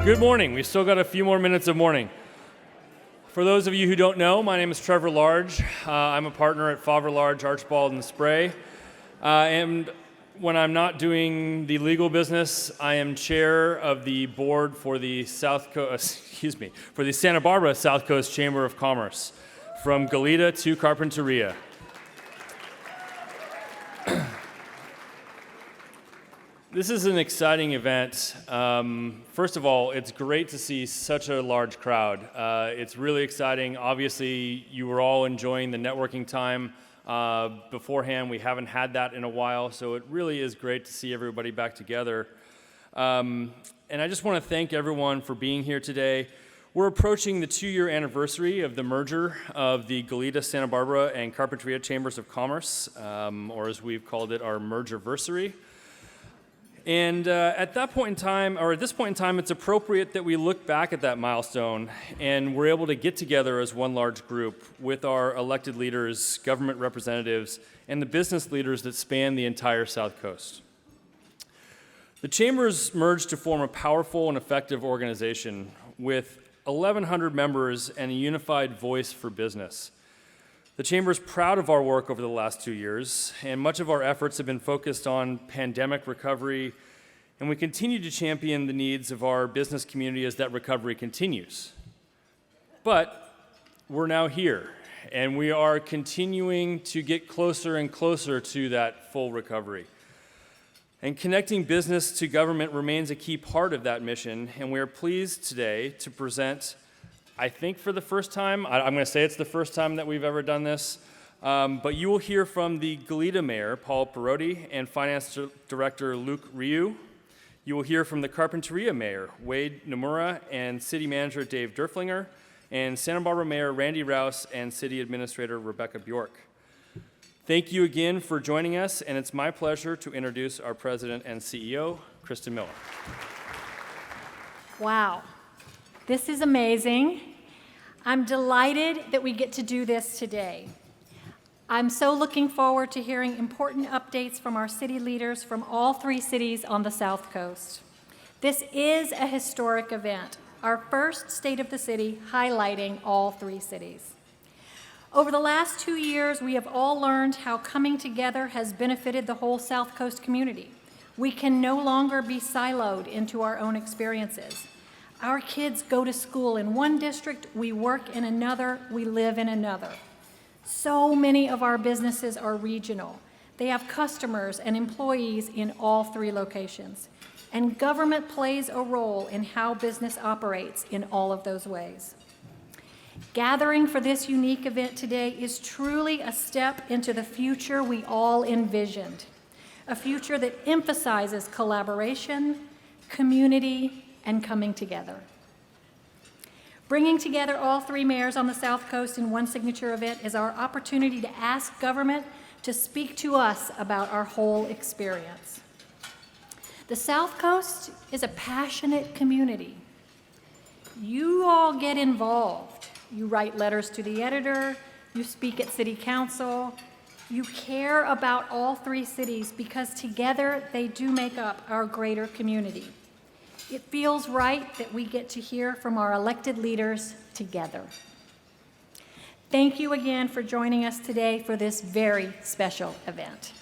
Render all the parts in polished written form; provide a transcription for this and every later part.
Good morning. We've still got a few more minutes of morning. For those of you who don't know, my name is Trevor Large. I'm a partner at Favre Large, Archibald and Spray. And when I'm not doing the legal business, I am chair of the board for the for the Santa Barbara South Coast Chamber of Commerce, from Goleta to Carpinteria. This is an exciting event. First of all, it's great to see such a large crowd. It's really exciting. Obviously, you were all enjoying the networking time beforehand. We haven't had that in a while, so it really is great to see everybody back together. And I just want to thank everyone for being here today. We're approaching the 2-year anniversary of the merger of the Goleta, Santa Barbara, and Carpinteria Chambers of Commerce, or as we've called it, our mergerversary. And at this point in time, it's appropriate that we look back at that milestone and we're able to get together as one large group with our elected leaders, government representatives, and the business leaders that span the entire South Coast. The chambers merged to form a powerful and effective organization with 1,100 members and a unified voice for business. The Chamber is proud of our work over the last 2 years, and much of our efforts have been focused on pandemic recovery, and we continue to champion the needs of our business community as that recovery continues. But we're now here, and we are continuing to get closer and closer to that full recovery. And connecting business to government remains a key part of that mission, and we are pleased today to present, I think for the first time, I'm going to say it's the first time that we've ever done this, but you will hear from the Goleta Mayor, Paul Perotti, and Finance Director Luke Ryu. You will hear from the Carpinteria Mayor, Wade Nomura, and City Manager Dave Derflinger, and Santa Barbara Mayor Randy Rouse and City Administrator Rebecca Bjork. Thank you again for joining us, and it's my pleasure to introduce our President and CEO, Kristen Miller. Wow. This is amazing. I'm delighted that we get to do this today. I'm so looking forward to hearing important updates from our city leaders from all 3 cities on the South Coast. This is a historic event, our first State of the City highlighting all 3 cities. Over the last 2 years, we have all learned how coming together has benefited the whole South Coast community. We can no longer be siloed into our own experiences. Our kids go to school in one district, we work in another, we live in another. So many of our businesses are regional. They have customers and employees in all 3 locations. And government plays a role in how business operates in all of those ways. Gathering for this unique event today is truly a step into the future we all envisioned. A future that emphasizes collaboration, community, and coming together. Bringing together all 3 mayors on the South Coast in one signature event is our opportunity to ask government to speak to us about our whole experience. The South Coast is a passionate community. You all get involved. You write letters to the editor, you speak at city council, you care about all 3 cities because together they do make up our greater community. It feels right that we get to hear from our elected leaders together. Thank you again for joining us today for this very special event.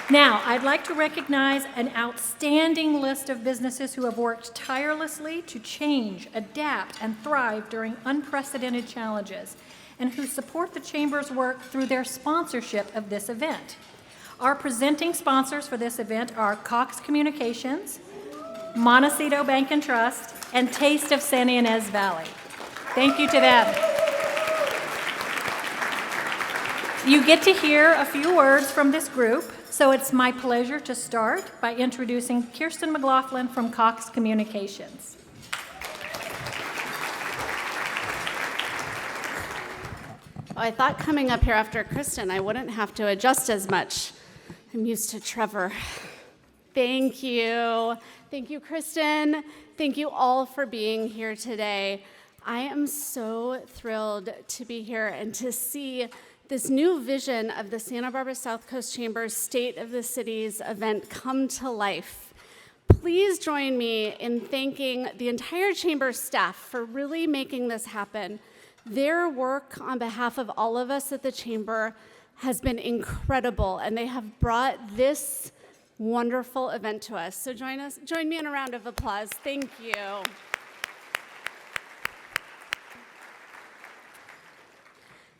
Now, I'd like to recognize an outstanding list of businesses who have worked tirelessly to change, adapt, and thrive during unprecedented challenges, and who support the Chamber's work through their sponsorship of this event. Our presenting sponsors for this event are Cox Communications, Montecito Bank and Trust, and Taste of Santa Ynez Valley. Thank you to them. You get to hear a few words from this group, so it's my pleasure to start by introducing Kirsten McLaughlin from Cox Communications. I thought coming up here after Kristen, I wouldn't have to adjust as much. I'm used to Trevor. Thank you. Thank you, Kristen. Thank you all for being here today. I am so thrilled to be here and to see this new vision of the Santa Barbara South Coast Chamber's State of the Cities event come to life. Please join me in thanking the entire Chamber staff for really making this happen. Their work on behalf of all of us at the Chamber has been incredible, and they have brought this wonderful event to us. So join me in a round of applause. Thank you.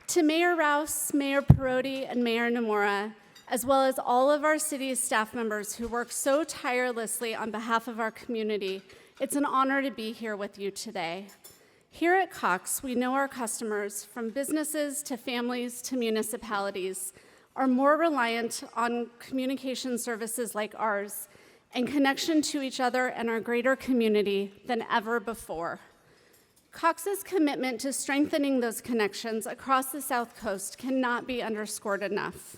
To Mayor Rouse, Mayor Perotti, and Mayor Nomura, as well as all of our city's staff members who work so tirelessly on behalf of our community, it's an honor to be here with you today. Here at Cox, we know our customers, from businesses to families to municipalities, are more reliant on communication services like ours and connection to each other and our greater community than ever before. Cox's commitment to strengthening those connections across the South Coast cannot be underscored enough.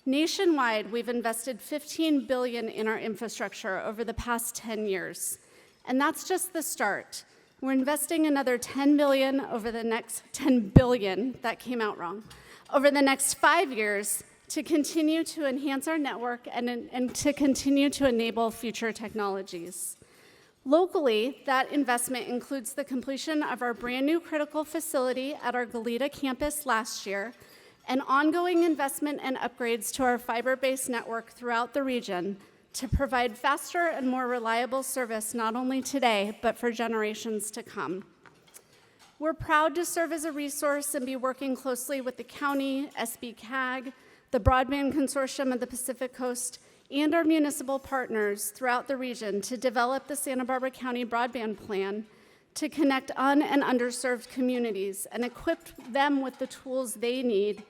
Nationwide, we've invested $15 billion in our infrastructure over the past 10 years, and that's just the start. We're investing another $10 billion over the next 10 billion, that came out wrong, over the next 5 years to continue to enhance our network and to continue to enable future technologies. Locally, that investment includes the completion of our brand new critical facility at our Goleta campus last year, and ongoing investment and upgrades to our fiber-based network throughout the region to provide faster and more reliable service not only today, but for generations to come. We're proud to serve as a resource and be working closely with the county, SB CAG, the Broadband Consortium of the Pacific Coast, and our municipal partners throughout the region to develop the Santa Barbara County Broadband Plan to connect and underserved communities and equip them with the tools they need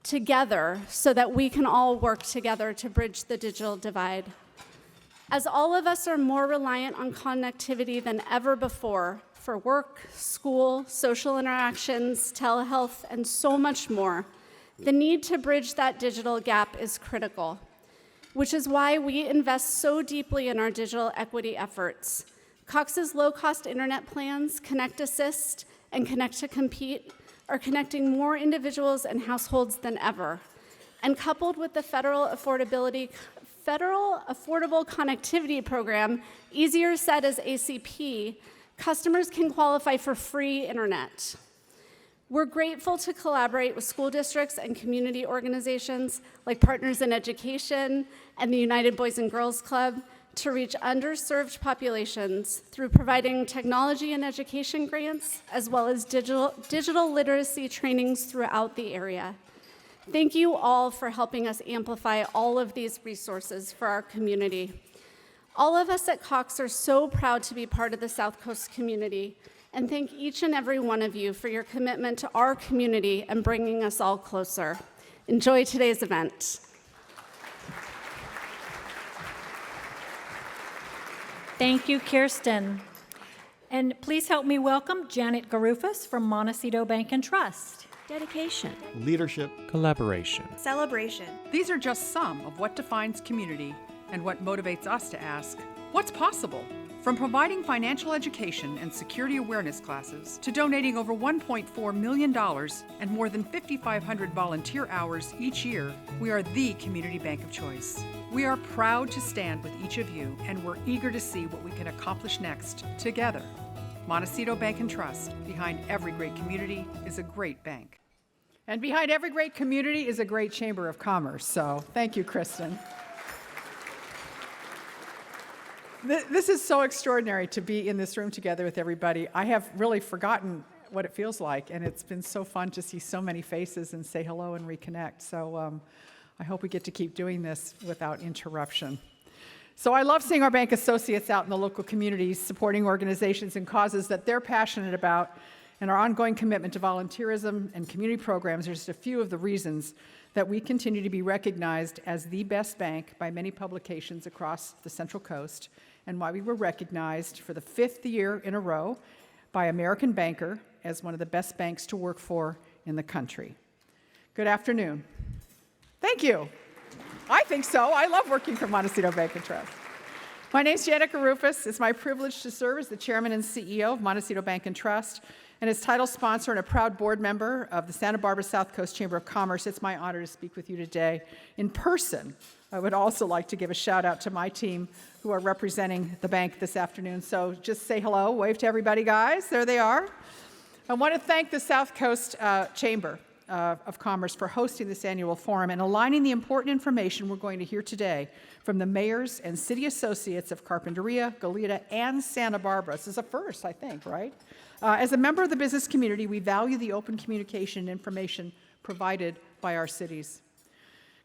together so that we can all work together to bridge the digital divide. As all of us are more reliant on connectivity than ever before for work, school, social interactions, telehealth, and so much more, the need to bridge that digital gap is critical, which is why we invest so deeply in our digital equity efforts. Cox's low-cost internet plans, Connect Assist and Connect to Compete, are connecting more individuals and households than ever. And coupled with the Federal Affordable Connectivity Program, easier said as ACP, customers can qualify for free internet. We're grateful to collaborate with school districts and community organizations like Partners in Education and the United Boys and Girls Club to reach underserved populations through providing technology and education grants, as well as digital literacy trainings throughout the area. Thank you all for helping us amplify all of these resources for our community. All of us at Cox are so proud to be part of the South Coast community, and thank each and every one of you for your commitment to our community and bringing us all closer. Enjoy today's event. Thank you, Kirsten. And please help me welcome Janet Garufas from Montecito Bank and Trust. Dedication, leadership, collaboration, celebration. These are just some of what defines community and what motivates us to ask, what's possible? From providing financial education and security awareness classes to donating over $1.4 million and more than 5,500 volunteer hours each year, we are the community bank of choice. We are proud to stand with each of you, and we're eager to see what we can accomplish next together. Montecito Bank and Trust, behind every great community is a great bank. And behind every great community is a great Chamber of Commerce. So thank you, Kristen. This is so extraordinary to be in this room together with everybody. I have really forgotten what it feels like, and it's been so fun to see so many faces and say hello and reconnect. So I hope we get to keep doing this without interruption. So I love seeing our bank associates out in the local communities supporting organizations and causes that they're passionate about, and our ongoing commitment to volunteerism and community programs are just a few of the reasons that we continue to be recognized as the best bank by many publications across the Central Coast, and why we were recognized for the 5th year in a row by American Banker as one of the best banks to work for in the country. Good afternoon. Thank you. I think so. I love working for Montecito Bank and Trust. My name's Janet Garufas. It's my privilege to serve as the chairman and CEO of Montecito Bank and Trust, And as title sponsor and a proud board member of the Santa Barbara South Coast Chamber of Commerce, it's my honor to speak with you today in person. I would also like to give a shout out to my team who are representing the bank this afternoon. So just say hello, wave to everybody, guys. There they are. I want to thank the South Coast Chamber of Commerce for hosting this annual forum and aligning the important information we're going to hear today from the mayors and city associates of Carpinteria, Goleta, and Santa Barbara. This is a first, I think, right? As a member of the business community, we value the open communication and information provided by our cities.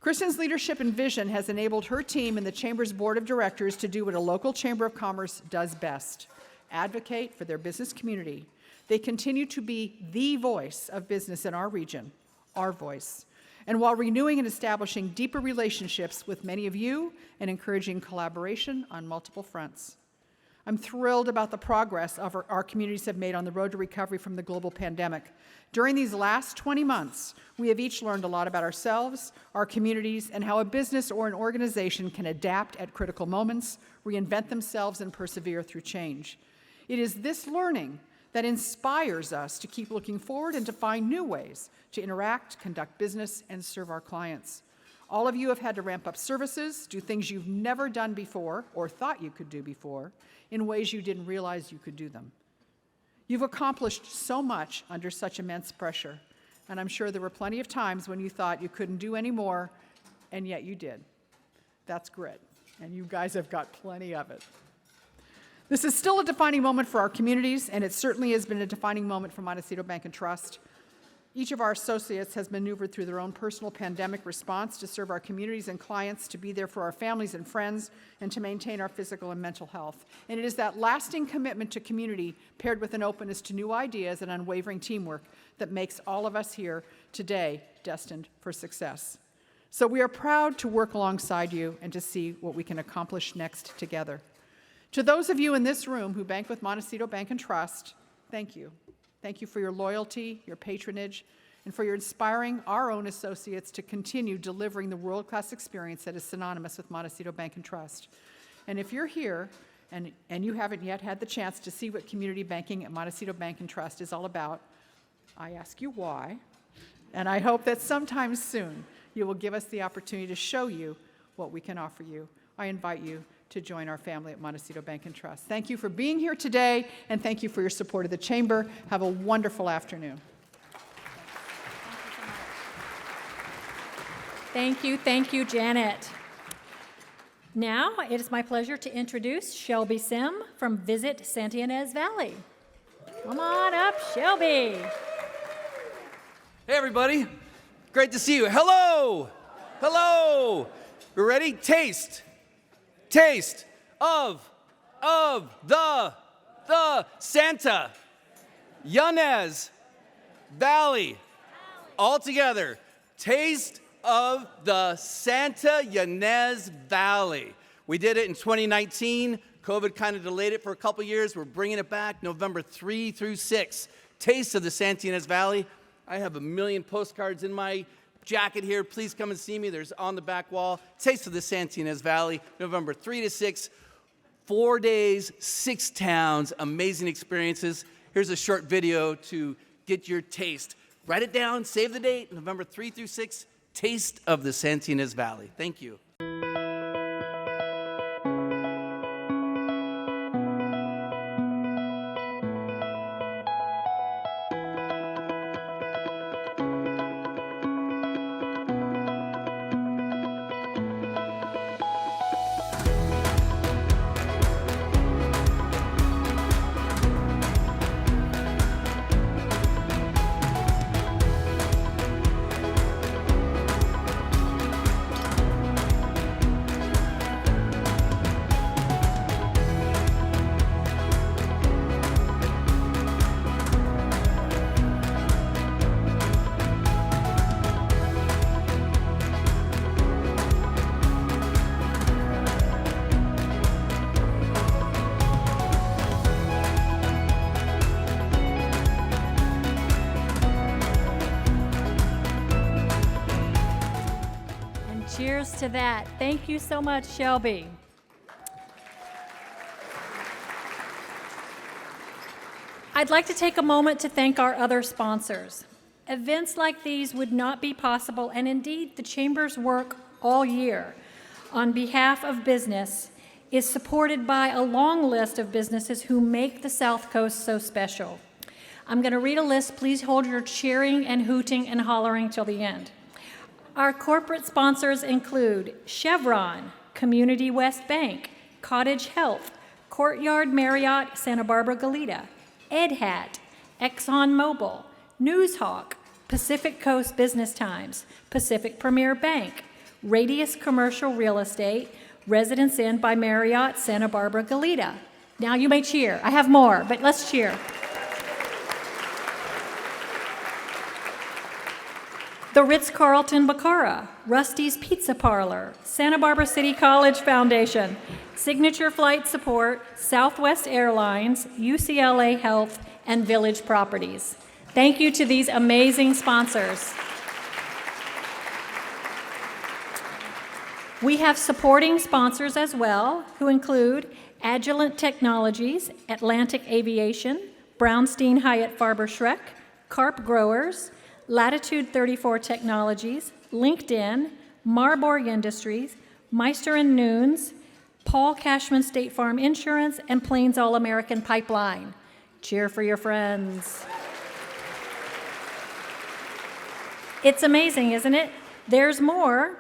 Kristen's leadership and vision has enabled her team and the Chamber's board of directors to do what a local Chamber of Commerce does best: advocate for their business community. They continue to be the voice of business in our region, our voice. And while renewing and establishing deeper relationships with many of you and encouraging collaboration on multiple fronts. I'm thrilled about the progress our communities have made on the road to recovery from the global pandemic. During these last 20 months, we have each learned a lot about ourselves, our communities, and how a business or an organization can adapt at critical moments, reinvent themselves, and persevere through change. It is this learning that inspires us to keep looking forward and to find new ways to interact, conduct business, and serve our clients. All of you have had to ramp up services, do things you've never done before or thought you could do before, in ways you didn't realize you could do them. You've accomplished so much under such immense pressure, and I'm sure there were plenty of times when you thought you couldn't do any more, and yet you did. That's grit, and you guys have got plenty of it. This is still a defining moment for our communities, and it certainly has been a defining moment for Montecito Bank and Trust. Each of our associates has maneuvered through their own personal pandemic response to serve our communities and clients, to be there for our families and friends, and to maintain our physical and mental health. And it is that lasting commitment to community paired with an openness to new ideas and unwavering teamwork that makes all of us here today destined for success. So we are proud to work alongside you and to see what we can accomplish next together. To those of you in this room who bank with Montecito Bank and Trust, thank you. Thank you for your loyalty, your patronage, and for your inspiring our own associates to continue delivering the world-class experience that is synonymous with Montecito Bank and Trust. And if you're here and you haven't yet had the chance to see what community banking at Montecito Bank and Trust is all about, I ask you why, and I hope that sometime soon you will give us the opportunity to show you what we can offer you. I invite you to join our family at Montecito Bank and Trust. Thank you for being here today, and thank you for your support of the Chamber. Have a wonderful afternoon. Thank you, Janet. Now, it is my pleasure to introduce Shelby Sim from Visit Santa Ynez Valley. Come on up, Shelby. Hey, everybody. Great to see you. Hello. Hello. You ready? Taste. Taste of the Santa Ynez Valley. All together. Taste of the Santa Ynez Valley. We did it in 2019. COVID kind of delayed it for a couple years. We're bringing it back November 3 through 6. Taste of the Santa Ynez Valley. I have a million postcards in my jacket here. Please come and see me. There's on the back wall. Taste of the Santa Ynez Valley, November 3 to 6. 4 days, 6 towns, amazing experiences. Here's a short video to get your taste. Write it down, save the date, November 3 through 6, Taste of the Santa Ynez Valley. Thank you. Cheers to that. Thank you so much, Shelby. I'd like to take a moment to thank our other sponsors. Events like these would not be possible, and indeed, the Chamber's work all year on behalf of business is supported by a long list of businesses who make the South Coast so special. I'm going to read a list. Please hold your cheering and hooting and hollering till the end. Our corporate sponsors include Chevron, Community West Bank, Cottage Health, Courtyard Marriott Santa Barbara Goleta, Ed Hat, ExxonMobil, Newshawk, Pacific Coast Business Times, Pacific Premier Bank, Radius Commercial Real Estate, Residence Inn by Marriott Santa Barbara Goleta. Now you may cheer. I have more, but let's cheer. The Ritz-Carlton Bacara, Rusty's Pizza Parlor, Santa Barbara City College Foundation, Signature Flight Support, Southwest Airlines, UCLA Health, and Village Properties. Thank you to these amazing sponsors. We have supporting sponsors as well, who include Agilent Technologies, Atlantic Aviation, Brownstein Hyatt Farber Schreck, Carp Growers, Latitude 34 Technologies, LinkedIn, Marburg Industries, Meister & Nunes, Paul Cashman State Farm Insurance, and Plains All-American Pipeline. Cheer for your friends. It's amazing, isn't it? There's more.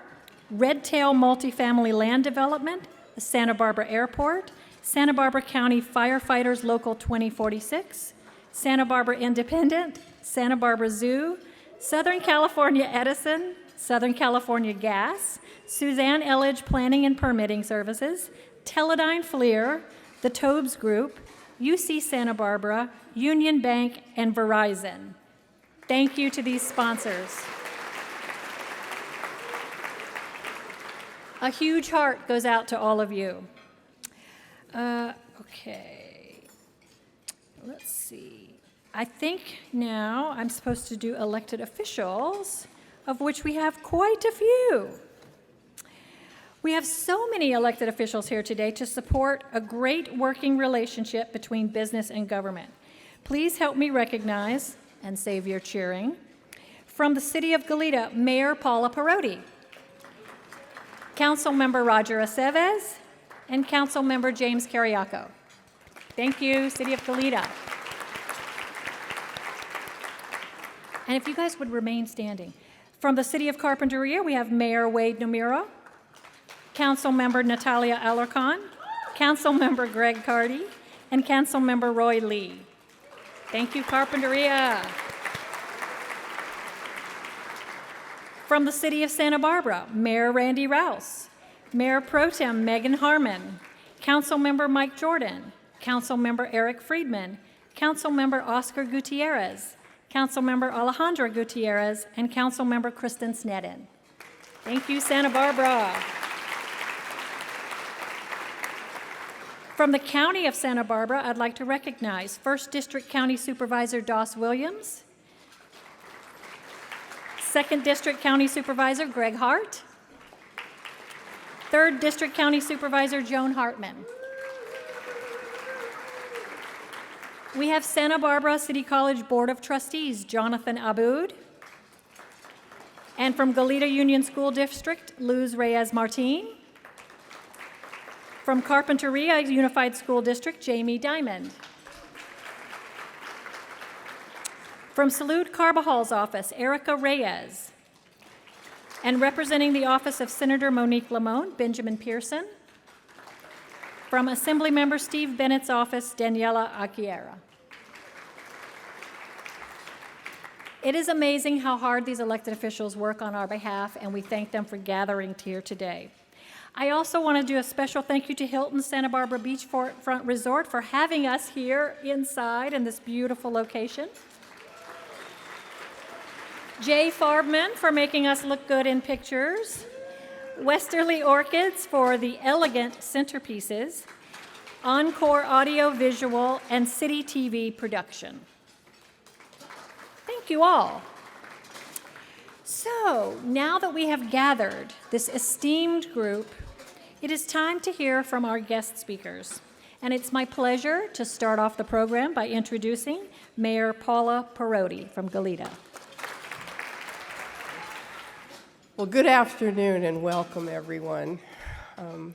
Redtail Multifamily Land Development, Santa Barbara Airport, Santa Barbara County Firefighters Local 2046, Santa Barbara Independent, Santa Barbara Zoo, Southern California Edison, Southern California Gas, Suzanne Elledge Planning and Permitting Services, Teledyne FLIR, the Tobes Group, UC Santa Barbara, Union Bank, and Verizon. Thank you to these sponsors. A huge heart goes out to all of you. Okay, let's see. I think now I'm supposed to do elected officials, of which we have quite a few. We have so many elected officials here today to support a great working relationship between business and government. Please help me recognize, and save your cheering, from the City of Goleta, Mayor Paula Perotti, Councilmember Roger Aceves, and Councilmember James Carriaco. Thank you, City of Goleta. And if you guys would remain standing. From the City of Carpinteria, we have Mayor Wade Nomura, Councilmember Natalia Alarcon, Councilmember Greg Cardy, and Councilmember Roy Lee. Thank you, Carpinteria. From the City of Santa Barbara, Mayor Randy Rouse, Mayor Pro Tem Megan Harmon, Councilmember Mike Jordan, Councilmember Eric Friedman, Councilmember Oscar Gutierrez, Councilmember Alejandra Gutierrez, and Councilmember Kristen Sneddon. Thank you, Santa Barbara. From the County of Santa Barbara, I'd like to recognize 1st District County Supervisor Doss Williams, 2nd District County Supervisor Greg Hart, 3rd District County Supervisor Joan Hartman. We have Santa Barbara City College Board of Trustees, Jonathan Aboud. And from Goleta Union School District, Luz Reyes Martin. From Carpinteria Unified School District, Jamie Diamond. From Salud Carbajal's office, Erica Reyes. And representing the office of Senator Monique Lamone, Benjamin Pearson. From Assemblymember Steve Bennett's office, Daniela Aguilera. It is amazing how hard these elected officials work on our behalf, and we thank them for gathering here today. I also want to do a special thank you to Hilton Santa Barbara Beachfront Resort for having us here inside in this beautiful location. Jay Farbman for making us look good in pictures. Westerly Orchids for the elegant centerpieces, Encore Audio Visual, and City TV production. Thank you all. So, now that we have gathered this esteemed group, it is time to hear from our guest speakers. And it's my pleasure to start off the program by introducing Mayor Paula Perotti from Goleta. Well, good afternoon and welcome, everyone.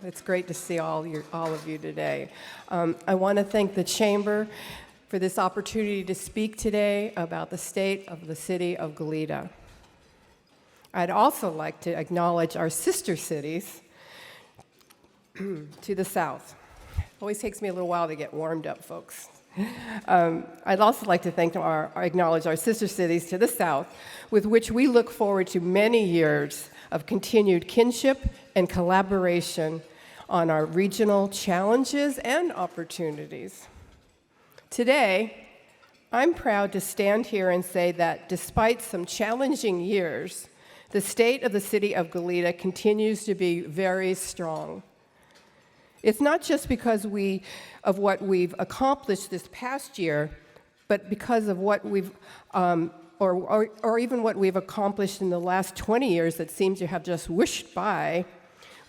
It's great to see all of you today. I want to thank the Chamber for this opportunity to speak today about the state of the city of Goleta. I'd also like to acknowledge our sister cities to the south. Always takes me a little while to get warmed up, folks. I'd also like to acknowledge our sister cities to the south, with which we look forward to many years of continued kinship and collaboration on our regional challenges and opportunities. Today, I'm proud to stand here and say that despite some challenging years, the state of the city of Goleta continues to be very strong. It's not just because of what we've accomplished this past year, but because of what we've, or even what we've accomplished in the last 20 years that seems to have just whooshed by.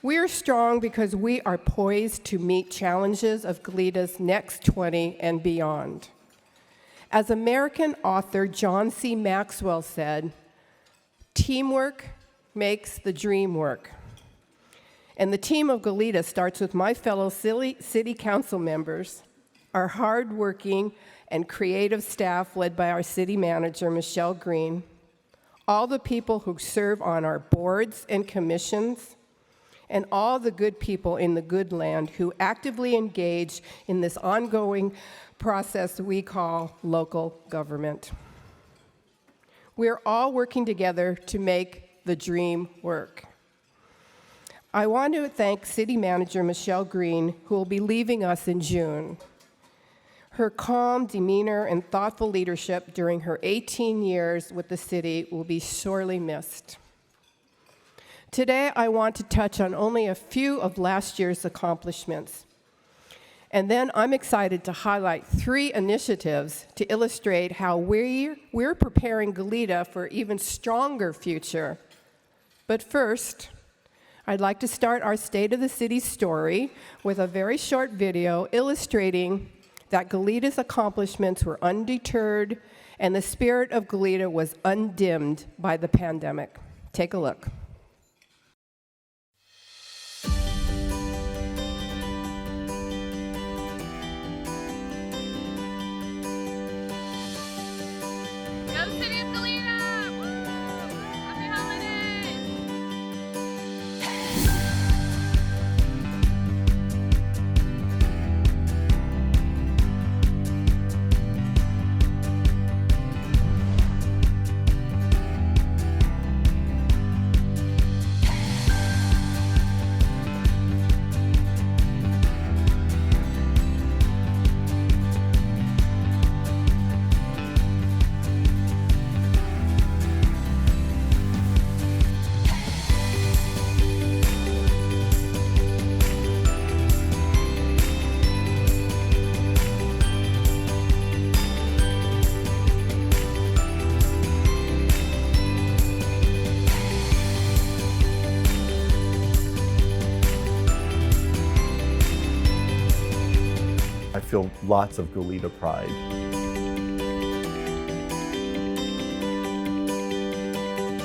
We are strong because we are poised to meet challenges of Goleta's next 20 and beyond. As American author John C. Maxwell said, "Teamwork makes the dream work." And the team of Goleta starts with my fellow city council members, our hardworking and creative staff led by our city manager, Michelle Green, all the people who serve on our boards and commissions, and all the good people in the good land who actively engage in this ongoing process we call local government. We're all working together to make the dream work. I want to thank City Manager Michelle Green, who will be leaving us in June. Her calm demeanor and thoughtful leadership during her 18 years with the city will be sorely missed. Today, I want to touch on only a few of last year's accomplishments. And then I'm excited to highlight 3 initiatives to illustrate how we're preparing Goleta for an even stronger future. But first, I'd like to start our State of the City story with a very short video illustrating that Goleta's accomplishments were undeterred and the spirit of Goleta was undimmed by the pandemic. Take a look. Go City of Goleta! Woo! Happy holidays! I feel lots of Goleta pride.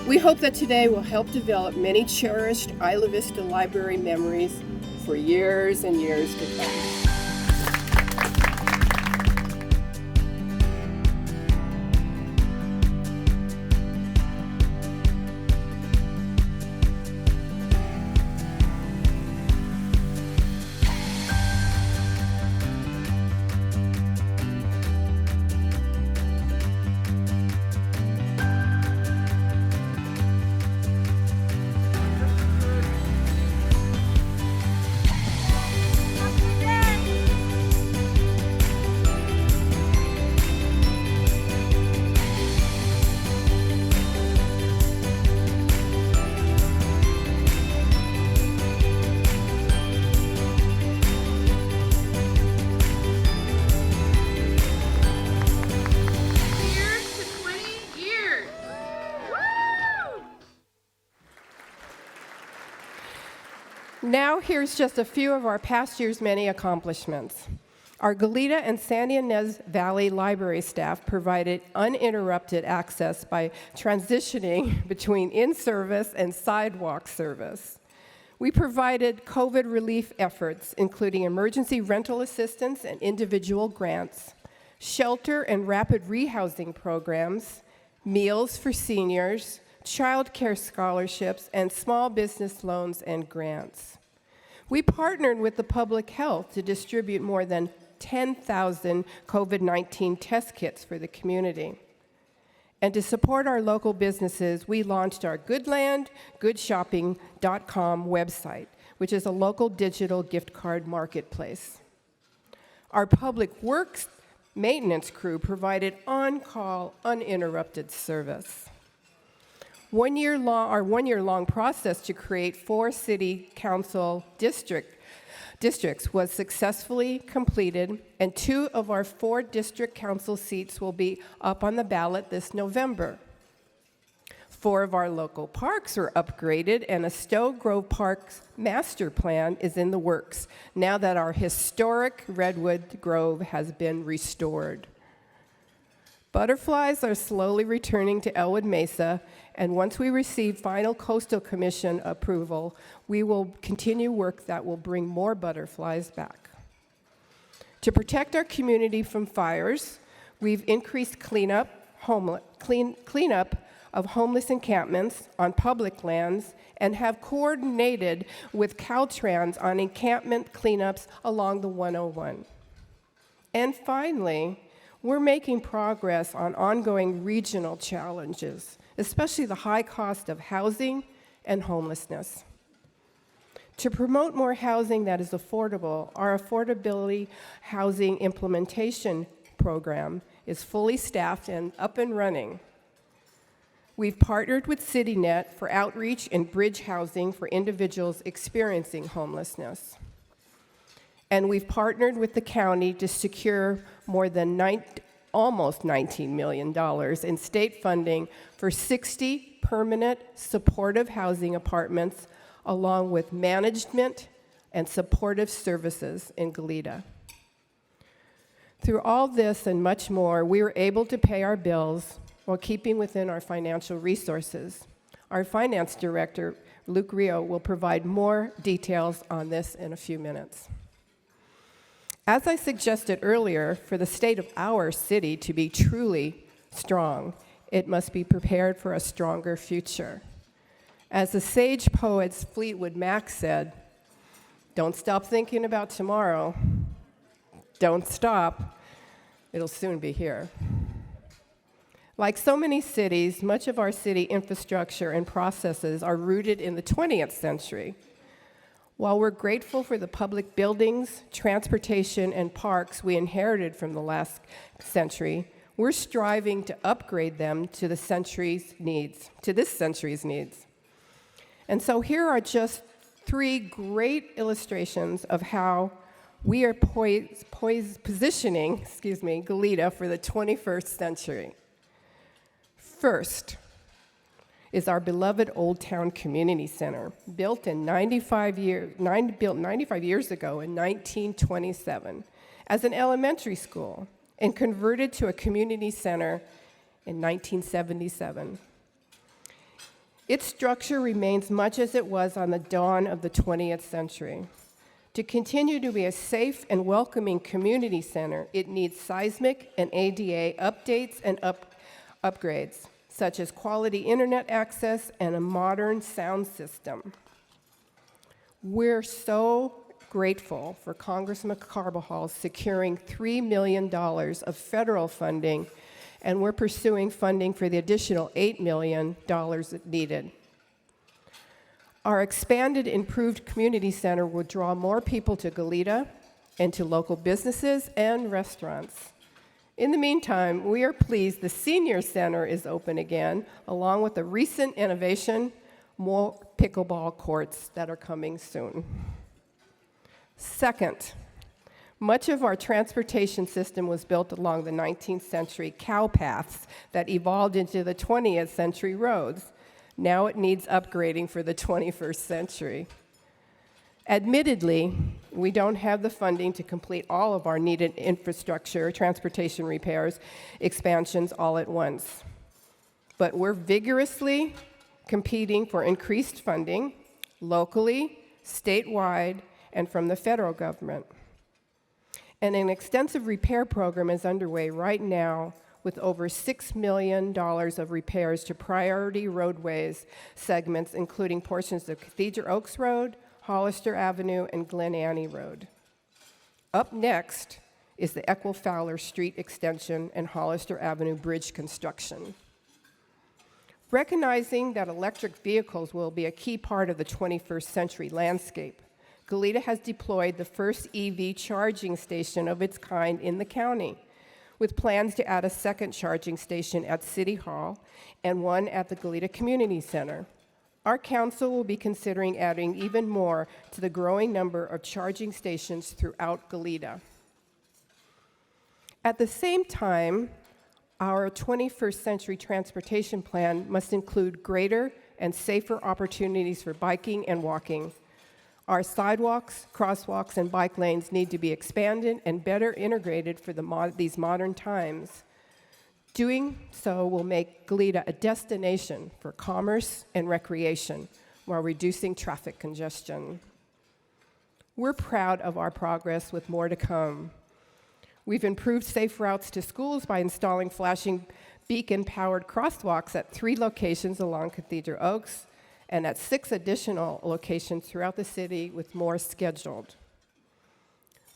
We hope that today will help develop many cherished Isla Vista Library memories for years and years to come. Happy day! Now, here's just a few of our past year's many accomplishments. Our Goleta and San Ynez Valley library staff provided uninterrupted access by transitioning between in-service and sidewalk service. We provided COVID relief efforts, including emergency rental assistance and individual grants, shelter and rapid rehousing programs, meals for seniors, child care scholarships, and small business loans and grants. We partnered with the public health to distribute more than 10,000 COVID-19 test kits for the community. And to support our local businesses, we launched our GoodlandGoodShopping.com website, which is a local digital gift card marketplace. Our public works maintenance crew provided on-call, uninterrupted service. Our one-year-long process to create 4 city council districts was successfully completed, and 2 of our 4 district council seats will be up on the ballot this November. 4 of our local parks are upgraded, and a Stowe Grove Parks master plan is in the works now that our historic Redwood Grove has been restored. Butterflies are slowly returning to Elwood Mesa, and once we receive final Coastal Commission approval, we will continue work that will bring more butterflies back. To protect our community from fires, we've increased cleanup of homeless encampments on public lands and have coordinated with Caltrans on encampment cleanups along the 101. And finally, we're making progress on ongoing regional challenges, especially the high cost of housing and homelessness. To promote more housing that is affordable, our Affordability Housing Implementation Program is fully staffed and up and running. We've partnered with CityNet for outreach and bridge housing for individuals experiencing homelessness. And we've partnered with the county to secure more than almost $19 million in state funding for 60 permanent supportive housing apartments, along with management and supportive services in Goleta. Through all this and much more, we were able to pay our bills while keeping within our financial resources. Our finance director, Luke Rio, will provide more details on this in a few minutes. As I suggested earlier, for the state of our city to be truly strong, it must be prepared for a stronger future. As the sage poet Fleetwood Mac said, "Don't stop thinking about tomorrow. Don't stop. It'll soon be here." Like so many cities, much of our city infrastructure and processes are rooted in the 20th century. While we're grateful for the public buildings, transportation, and parks we inherited from the last century, we're striving to upgrade them to this century's needs. And so here are just 3 great illustrations of how we are positioning Goleta for the 21st century. First is our beloved Old Town Community Center, built 95 years ago in 1927 as an elementary school and converted to a community center in 1977. Its structure remains much as it was on the dawn of the 20th century. To continue to be a safe and welcoming community center, it needs seismic and ADA updates and upgrades, such as quality internet access and a modern sound system. We're so grateful for Congressman Carbajal securing $3 million of federal funding, and we're pursuing funding for the additional $8 million needed. Our expanded, improved community center will draw more people to Goleta and to local businesses and restaurants. In the meantime, we are pleased the Senior Center is open again, along with a recent innovation, more pickleball courts that are coming soon. Second, much of our transportation system was built along the 19th century cow paths that evolved into the 20th century roads. Now it needs upgrading for the 21st century. Admittedly, we don't have the funding to complete all of our needed infrastructure, transportation repairs, expansions all at once. But we're vigorously competing for increased funding locally, statewide, and from the federal government. And an extensive repair program is underway right now with over $6 million of repairs to priority roadways segments, including portions of Cathedral Oaks Road, Hollister Avenue, and Glen Annie Road. Up next is the Eckel Fowler Street extension and Hollister Avenue bridge construction. Recognizing that electric vehicles will be a key part of the 21st century landscape, Goleta has deployed the first EV charging station of its kind in the county, with plans to add a second charging station at City Hall and one at the Goleta Community Center. Our council will be considering adding even more to the growing number of charging stations throughout Goleta. At the same time, our 21st century transportation plan must include greater and safer opportunities for biking and walking. Our sidewalks, crosswalks, and bike lanes need to be expanded and better integrated for these modern times. Doing so will make Goleta a destination for commerce and recreation while reducing traffic congestion. We're proud of our progress with more to come. We've improved safe routes to schools by installing flashing beacon-powered crosswalks at 3 locations along Cathedral Oaks and at 6 additional locations throughout the city, with more scheduled.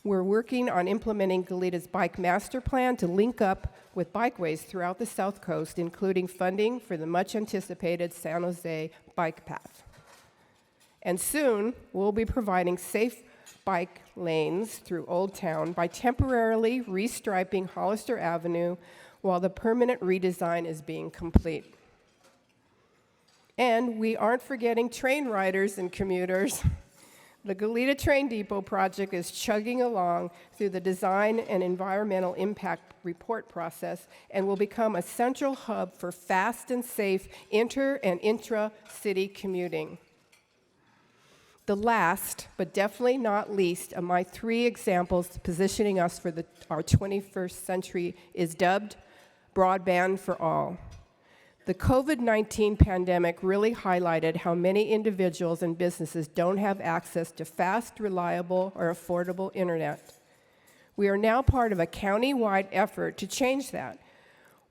We're working on implementing Goleta's Bike Master Plan to link up with bikeways throughout the South Coast, including funding for the much-anticipated San Jose Bike Path. And soon, we'll be providing safe bike lanes through Old Town by temporarily restriping Hollister Avenue while the permanent redesign is being complete. And we aren't forgetting train riders and commuters. The Goleta Train Depot project is chugging along through the design and environmental impact report process and will become a central hub for fast and safe inter- and intra-city commuting. The last, but definitely not least, of my 3 examples positioning us for our 21st century is dubbed Broadband for All. The COVID-19 pandemic really highlighted how many individuals and businesses don't have access to fast, reliable, or affordable internet. We are now part of a county-wide effort to change that.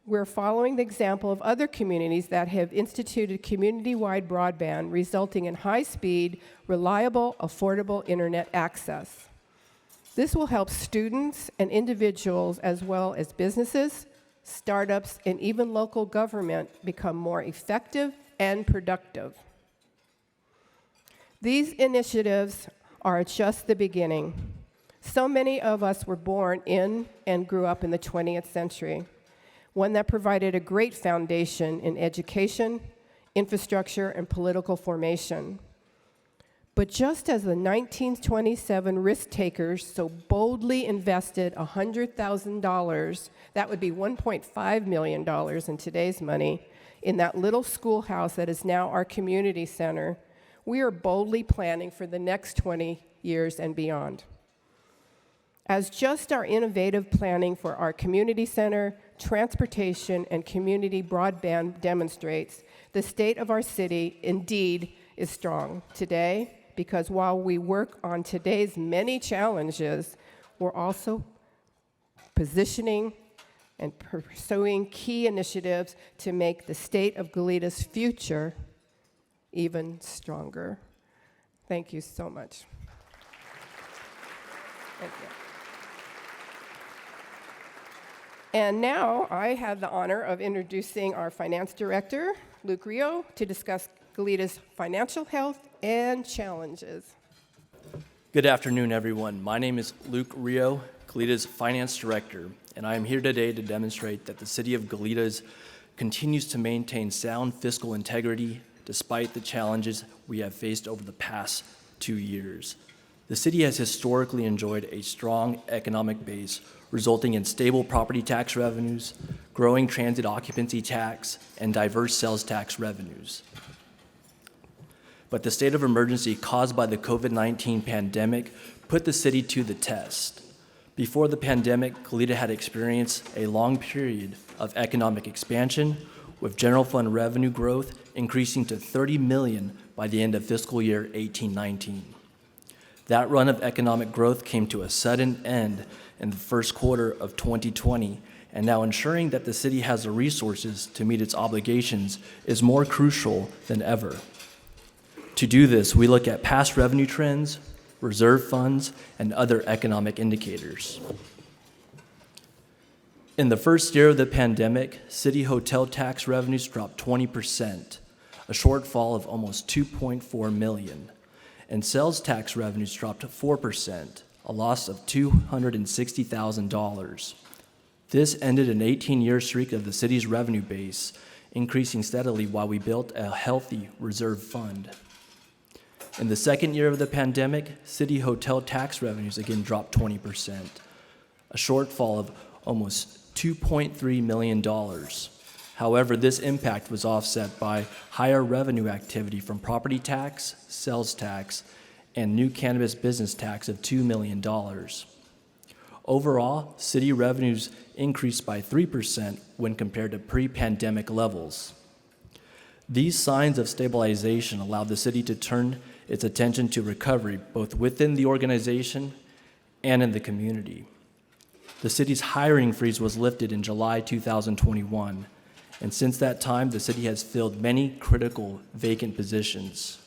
We're following the example of other communities that have instituted community-wide broadband, resulting in high-speed, reliable, affordable internet access. This will help students and individuals, as well as businesses, startups, and even local government become more effective and productive. These initiatives are just the beginning. So many of us were born in and grew up in the 20th century, one that provided a great foundation in education, infrastructure, and political formation. But just as the 1927 risk-takers so boldly invested $100,000, that would be $1.5 million in today's money, in that little schoolhouse that is now our community center, we are boldly planning for the next 20 years and beyond. As just our innovative planning for our community center, transportation, and community broadband demonstrates, the state of our city indeed is strong today, because while we work on today's many challenges, we're also positioning and pursuing key initiatives to make the state of Goleta's future even stronger. Thank you so much. Thank you. And now I have the honor of introducing our finance director, Luke Rio, to discuss Goleta's financial health and challenges. Good afternoon, everyone. My name is Luke Rio, Goleta's finance director, and I am here today to demonstrate that the city of Goleta continues to maintain sound fiscal integrity despite the challenges we have faced over the past 2 years. The city has historically enjoyed a strong economic base, resulting in stable property tax revenues, growing transit occupancy tax, and diverse sales tax revenues. but the state of emergency caused by the COVID-19 pandemic put the city to the test. Before the pandemic, Goleta had experienced a long period of economic expansion, with general fund revenue growth increasing to $30 million by the end of fiscal year 18-19. That run of economic growth came to a sudden end in the first quarter of 2020, and now ensuring that the city has the resources to meet its obligations is more crucial than ever. To do this, we look at past revenue trends, reserve funds, and other economic indicators. In the first year of the pandemic, city hotel tax revenues dropped 20%, a shortfall of almost $2.4 million, and sales tax revenues dropped 4%, a loss of $260,000. This ended an 18-year streak of the city's revenue base, increasing steadily while we built a healthy reserve fund. In the second year of the pandemic, city hotel tax revenues again dropped 20%, a shortfall of almost $2.3 million. However, this impact was offset by higher revenue activity from property tax, sales tax, and new cannabis business tax of $2 million. Overall, city revenues increased by 3% when compared to pre-pandemic levels. These signs of stabilization allowed the city to turn its attention to recovery both within the organization and in the community. The city's hiring freeze was lifted in July 2021, and since that time, the city has filled many critical vacant positions.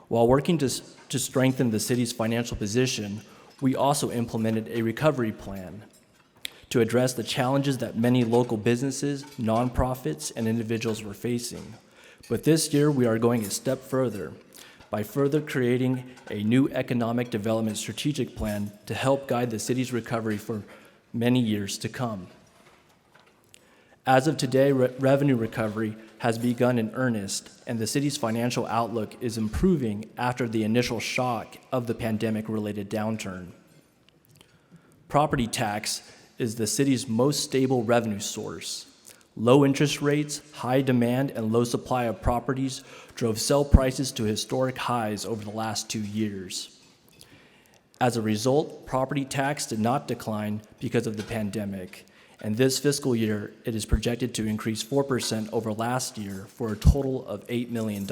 While working to strengthen the city's financial position, we also implemented a recovery plan to address the challenges that many local businesses, nonprofits, and individuals were facing. But this year, we are going a step further by further creating a new economic development strategic plan to help guide the city's recovery for many years to come. As of today, revenue recovery has begun in earnest, and the city's financial outlook is improving after the initial shock of the pandemic-related downturn. Property tax is the city's most stable revenue source. Low interest rates, high demand, and low supply of properties drove sale prices to historic highs over the last 2 years. As a result, property tax did not decline because of the pandemic, and this fiscal year, it is projected to increase 4% over last year for a total of $8 million.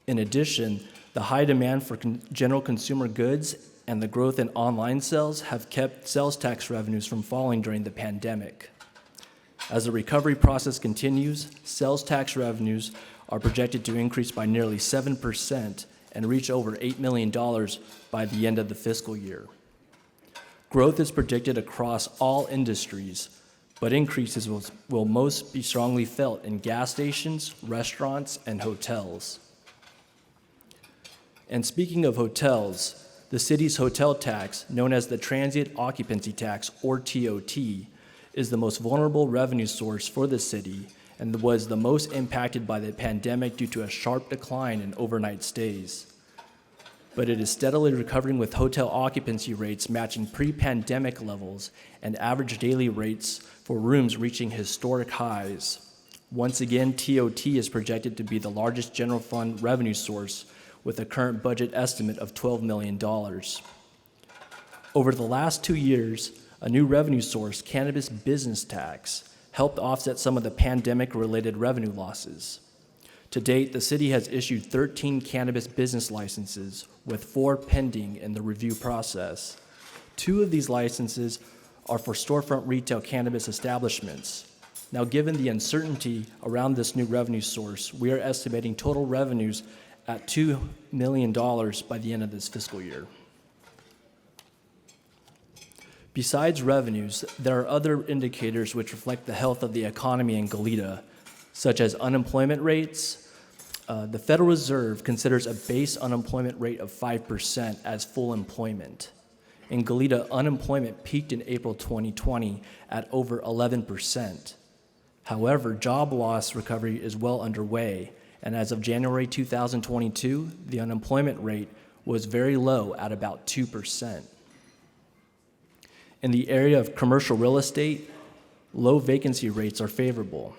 In addition, the high demand for general consumer goods and the growth in online sales have kept sales tax revenues from falling during the pandemic. As the recovery process continues, sales tax revenues are projected to increase by nearly 7% and reach over $8 million by the end of the fiscal year. Growth is predicted across all industries, but increases will most be strongly felt in gas stations, restaurants, and hotels. And speaking of hotels, the city's hotel tax, known as the Transient Occupancy Tax, or TOT, is the most vulnerable revenue source for the city and was the most impacted by the pandemic due to a sharp decline in overnight stays. But it is steadily recovering, with hotel occupancy rates matching pre-pandemic levels and average daily rates for rooms reaching historic highs. Once again, TOT is projected to be the largest general fund revenue source, with a current budget estimate of $12 million. Over the last 2 years, a new revenue source, cannabis business tax, helped offset some of the pandemic-related revenue losses. To date, the city has issued 13 cannabis business licenses, with 4 pending in the review process. 2 of these licenses are for storefront retail cannabis establishments. Now, given the uncertainty around this new revenue source, we are estimating total revenues at $2 million by the end of this fiscal year. Besides revenues, there are other indicators which reflect the health of the economy in Goleta, such as unemployment rates. The Federal Reserve considers a base unemployment rate of 5% as full employment. In Goleta, unemployment peaked in April 2020 at over 11%. However, job loss recovery is well underway, and as of January 2022, the unemployment rate was very low at about 2%. In the area of commercial real estate, low vacancy rates are favorable.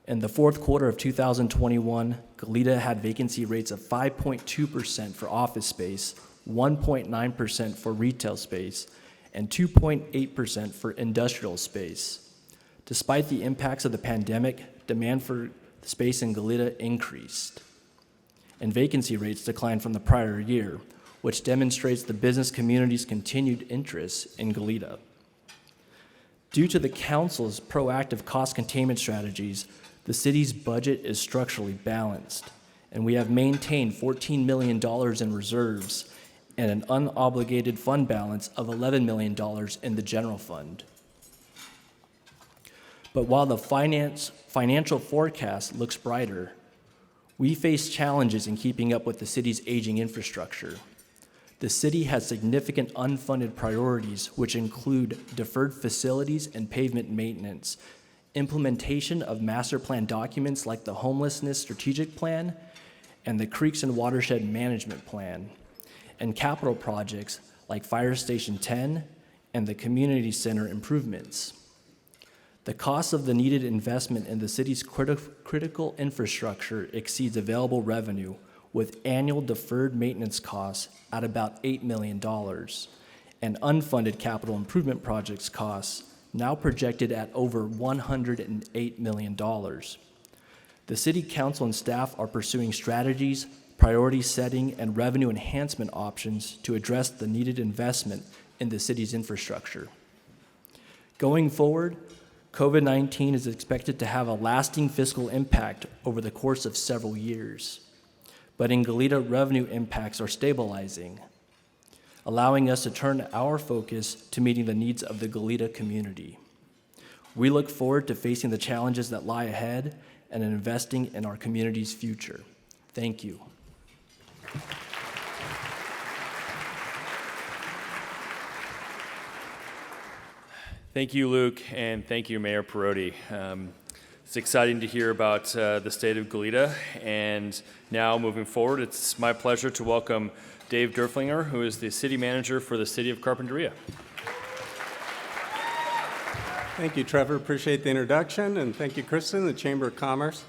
In the fourth quarter of 2021, Goleta had vacancy rates of 5.2% for office space, 1.9% for retail space, and 2.8% for industrial space. Despite the impacts of the pandemic, demand for space in Goleta increased, and vacancy rates declined from the prior year, which demonstrates the business community's continued interest in Goleta. Due to the council's proactive cost containment strategies, the city's budget is structurally balanced, and we have maintained $14 million in reserves and an unobligated fund balance of $11 million in the general fund. But while the financial forecast looks brighter, we face challenges in keeping up with the city's aging infrastructure. The city has significant unfunded priorities, which include deferred facilities and pavement maintenance, implementation of master plan documents like the Homelessness Strategic Plan and the Creeks and Watershed Management Plan, and capital projects like Fire Station 10 and the Community Center improvements. The cost of the needed investment in the city's critical infrastructure exceeds available revenue, with annual deferred maintenance costs at about $8 million and unfunded capital improvement projects costs now projected at over $108 million. The City Council and staff are pursuing strategies, priority setting, and revenue enhancement options to address the needed investment in the city's infrastructure. Going forward, COVID-19 is expected to have a lasting fiscal impact over the course of several years. But in Goleta, revenue impacts are stabilizing, allowing us to turn our focus to meeting the needs of the Goleta community. We look forward to facing the challenges that lie ahead and investing in our community's future. Thank you. Thank you, Luke, and thank you, Mayor Perotti. It's exciting to hear about the state of Goleta, and now moving forward, it's my pleasure to welcome Dave Derflinger, who is the city manager for the city of Carpinteria. Thank you, Trevor. Appreciate the introduction, and thank you, Kristen, the Chamber of Commerce.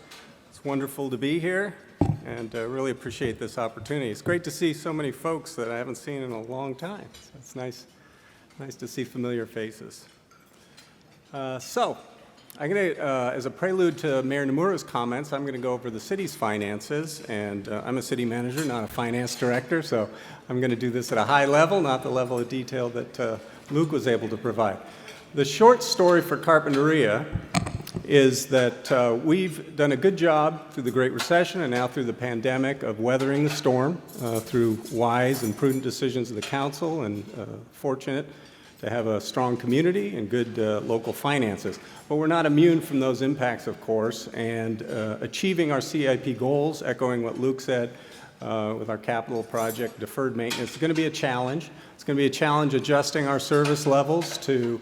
It's wonderful to be here, and really appreciate this opportunity. It's great to see so many folks that I haven't seen in a long time. So it's nice to see familiar faces. I'm going to, as a prelude to Mayor Nomura's comments, I'm going to go over the city's finances, and I'm a city manager, not a finance director, so I'm going to do this at a high level, not the level of detail that Luke was able to provide. The short story for Carpinteria is that we've done a good job through the Great Recession and now through the pandemic of weathering the storm through wise and prudent decisions of the council, and fortunate to have a strong community and good local finances. But we're not immune from those impacts, of course, and achieving our CIP goals, echoing what Luke said with our capital project deferred maintenance, is going to be a challenge. It's going to be a challenge adjusting our service levels to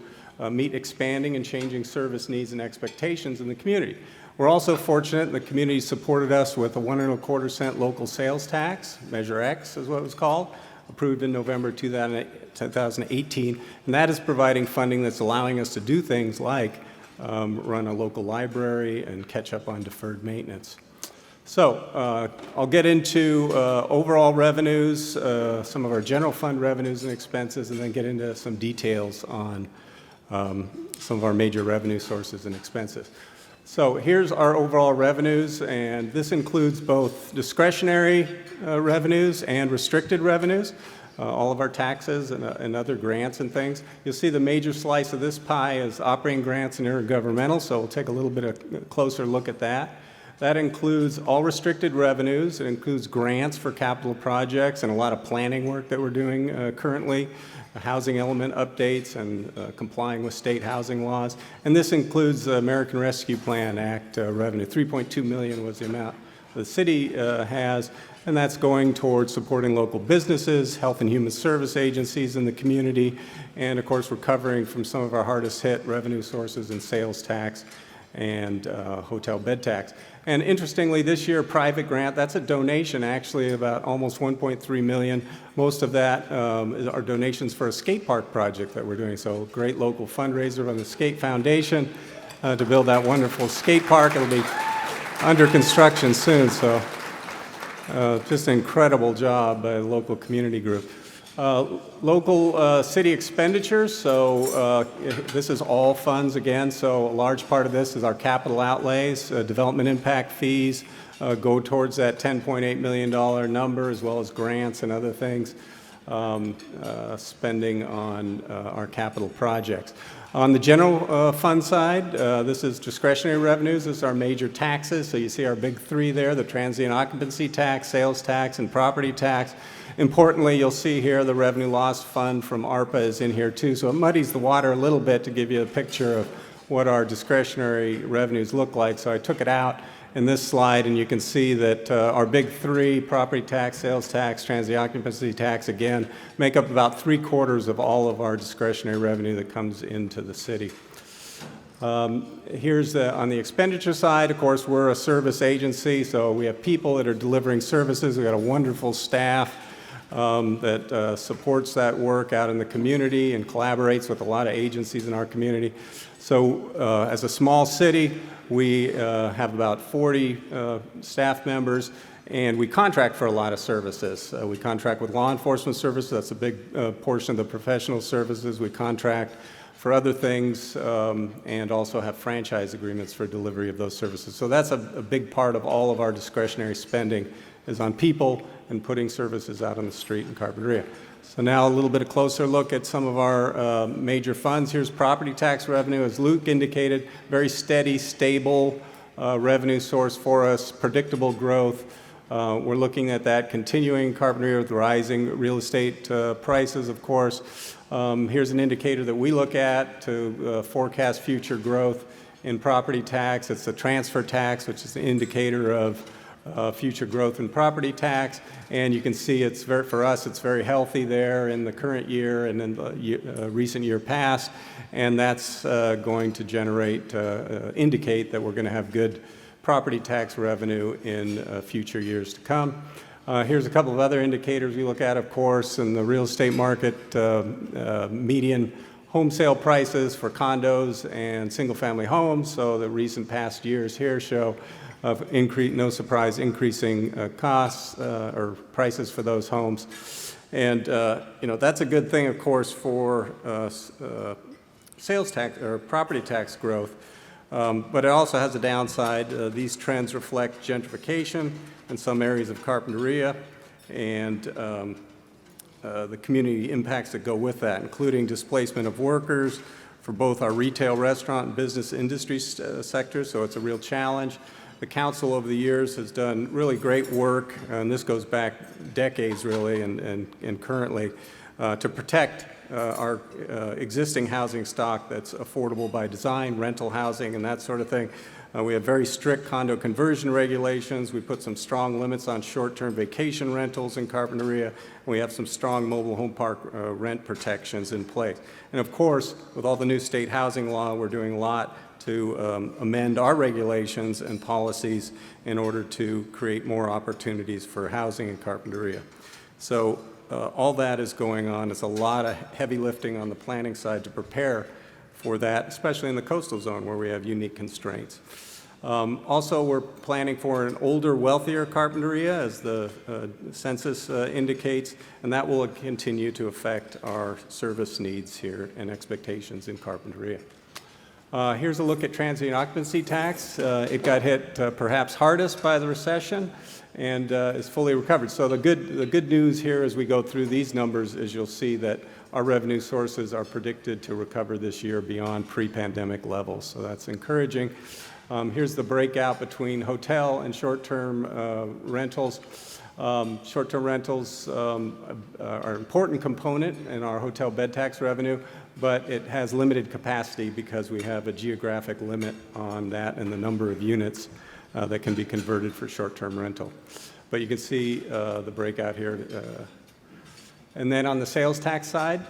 meet expanding and changing service needs and expectations in the community. We're also fortunate the community supported us with a 1.25 cent local sales tax, Measure X is what it was called, approved in November 2018, and that is providing funding that's allowing us to do things like run a local library and catch up on deferred maintenance. So I'll get into overall revenues, some of our general fund revenues and expenses, and then get into some details on some of our major revenue sources and expenses. So here's our overall revenues, and this includes both discretionary revenues and restricted revenues, all of our taxes and other grants and things. You'll see the major slice of this pie is operating grants and intergovernmental, so we'll take a little bit of a closer look at that. That includes all restricted revenues. It includes grants for capital projects and a lot of planning work that we're doing currently, housing element updates and complying with state housing laws. And this includes the American Rescue Plan Act revenue. $3.2 million was the amount the city has, and that's going towards supporting local businesses, health and human service agencies in the community, and of course recovering from some of our hardest hit revenue sources in sales tax and hotel bed tax. And interestingly, this year, private grant, that's a donation, actually, about almost $1.3 million. Most of that are donations for a skate park project that we're doing. So great local fundraiser on the Skate Foundation. to build that wonderful skate park. It'll be under construction soon, so just an incredible job by the local community group. Local city expenditures, so this is all funds again, so a large part of this is our capital outlays, development impact fees go towards that $10.8 million number, as well as grants and other things, spending on our capital projects. On the general fund side, this is discretionary revenues. This is our major taxes. So you see our big three there, the transient occupancy tax, sales tax, and property tax. Importantly, you'll see here the revenue loss fund from ARPA is in here too. So it muddies the water a little bit to give you a picture of what our discretionary revenues look like. So I took it out in this slide, and you can see that our big three, property tax, sales tax, transient occupancy tax, again, make up about 3/4 of all of our discretionary revenue that comes into the city. Here's on the expenditure side, of course, we're a service agency, so we have people that are delivering services. We've got a wonderful staff that supports that work out in the community and collaborates with a lot of agencies in our community. So as a small city, we have about 40 staff members, and we contract for a lot of services. We contract with law enforcement services. That's a big portion of the professional services. We contract for other things and also have franchise agreements for delivery of those services. So that's a big part of all of our discretionary spending is on people and putting services out on the street in Carpinteria. So now a little bit of closer look at some of our major funds. Here's property tax revenue. As Luke indicated, very steady, stable revenue source for us, predictable growth. We're looking at that continuing in Carpinteria with rising real estate prices, of course. Here's an indicator that we look at to forecast future growth in property tax. It's the transfer tax, which is an indicator of future growth in property tax, and you can see it's for us it's very healthy there in the current year and in the recent year past, and that's going to indicate that we're going to have good property tax revenue in future years to come. Here's a couple of other indicators we look at, of course, in the real estate market. Median home sale prices for condos and single-family homes. So the recent past years here show of no surprise, increasing costs or prices for those homes. And, that's a good thing, of course, for sales tax or property tax growth. But it also has a downside. These trends reflect gentrification in some areas of Carpinteria and the community impacts that go with that, including displacement of workers for both our retail, restaurant, and business industry sectors. So it's a real challenge. The council over the years has done really great work, and this goes back decades really and currently, to protect our existing housing stock that's affordable by design, rental housing, and that sort of thing. We have very strict condo conversion regulations. We put some strong limits on short-term vacation rentals in Carpinteria. We have some strong mobile home park rent protections in place. And of course, with all the new state housing law, we're doing a lot to amend our regulations and policies in order to create more opportunities for housing in Carpinteria. So all that is going on. It's a lot of heavy lifting on the planning side to prepare for that, especially in the coastal zone where we have unique constraints. Also, we're planning for an older, wealthier Carpinteria, as the census indicates, and that will continue to affect our service needs here and expectations in Carpinteria. Here's a look at transient occupancy tax. It got hit perhaps hardest by the recession and is fully recovered. So the good news here as we go through these numbers is you'll see that our revenue sources are predicted to recover this year beyond pre-pandemic levels. So that's encouraging. Here's the breakout between hotel and short-term rentals. Short-term rentals are an important component in our hotel bed tax revenue, but it has limited capacity because we have a geographic limit on that and the number of units that can be converted for short-term rental. But you can see the breakout here. And then on the sales tax side,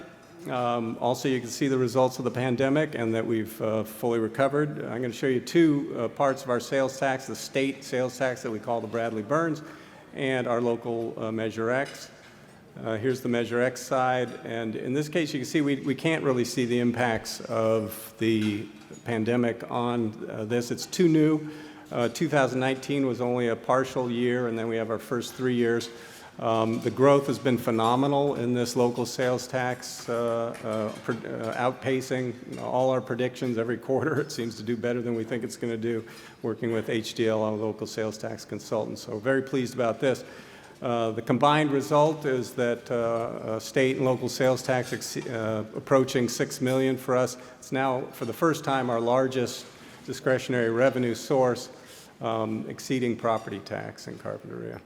also you can see the results of the pandemic and that we've fully recovered. I'm going to show you two parts of our sales tax, the state sales tax that we call the Bradley Burns and our local Measure X. Here's the Measure X side, and in this case, you can see we can't really see the impacts of the pandemic on this. It's too new. 2019 was only a partial year, and then we have our first 3 years. The growth has been phenomenal in this local sales tax, outpacing all our predictions every quarter. It seems to do better than we think it's going to do, working with HDL, our local sales tax consultant. So very pleased about this. The combined result is that state and local sales tax approaching $6 million for us. It's now, for the first time, our largest discretionary revenue source, exceeding property tax in Carpinteria.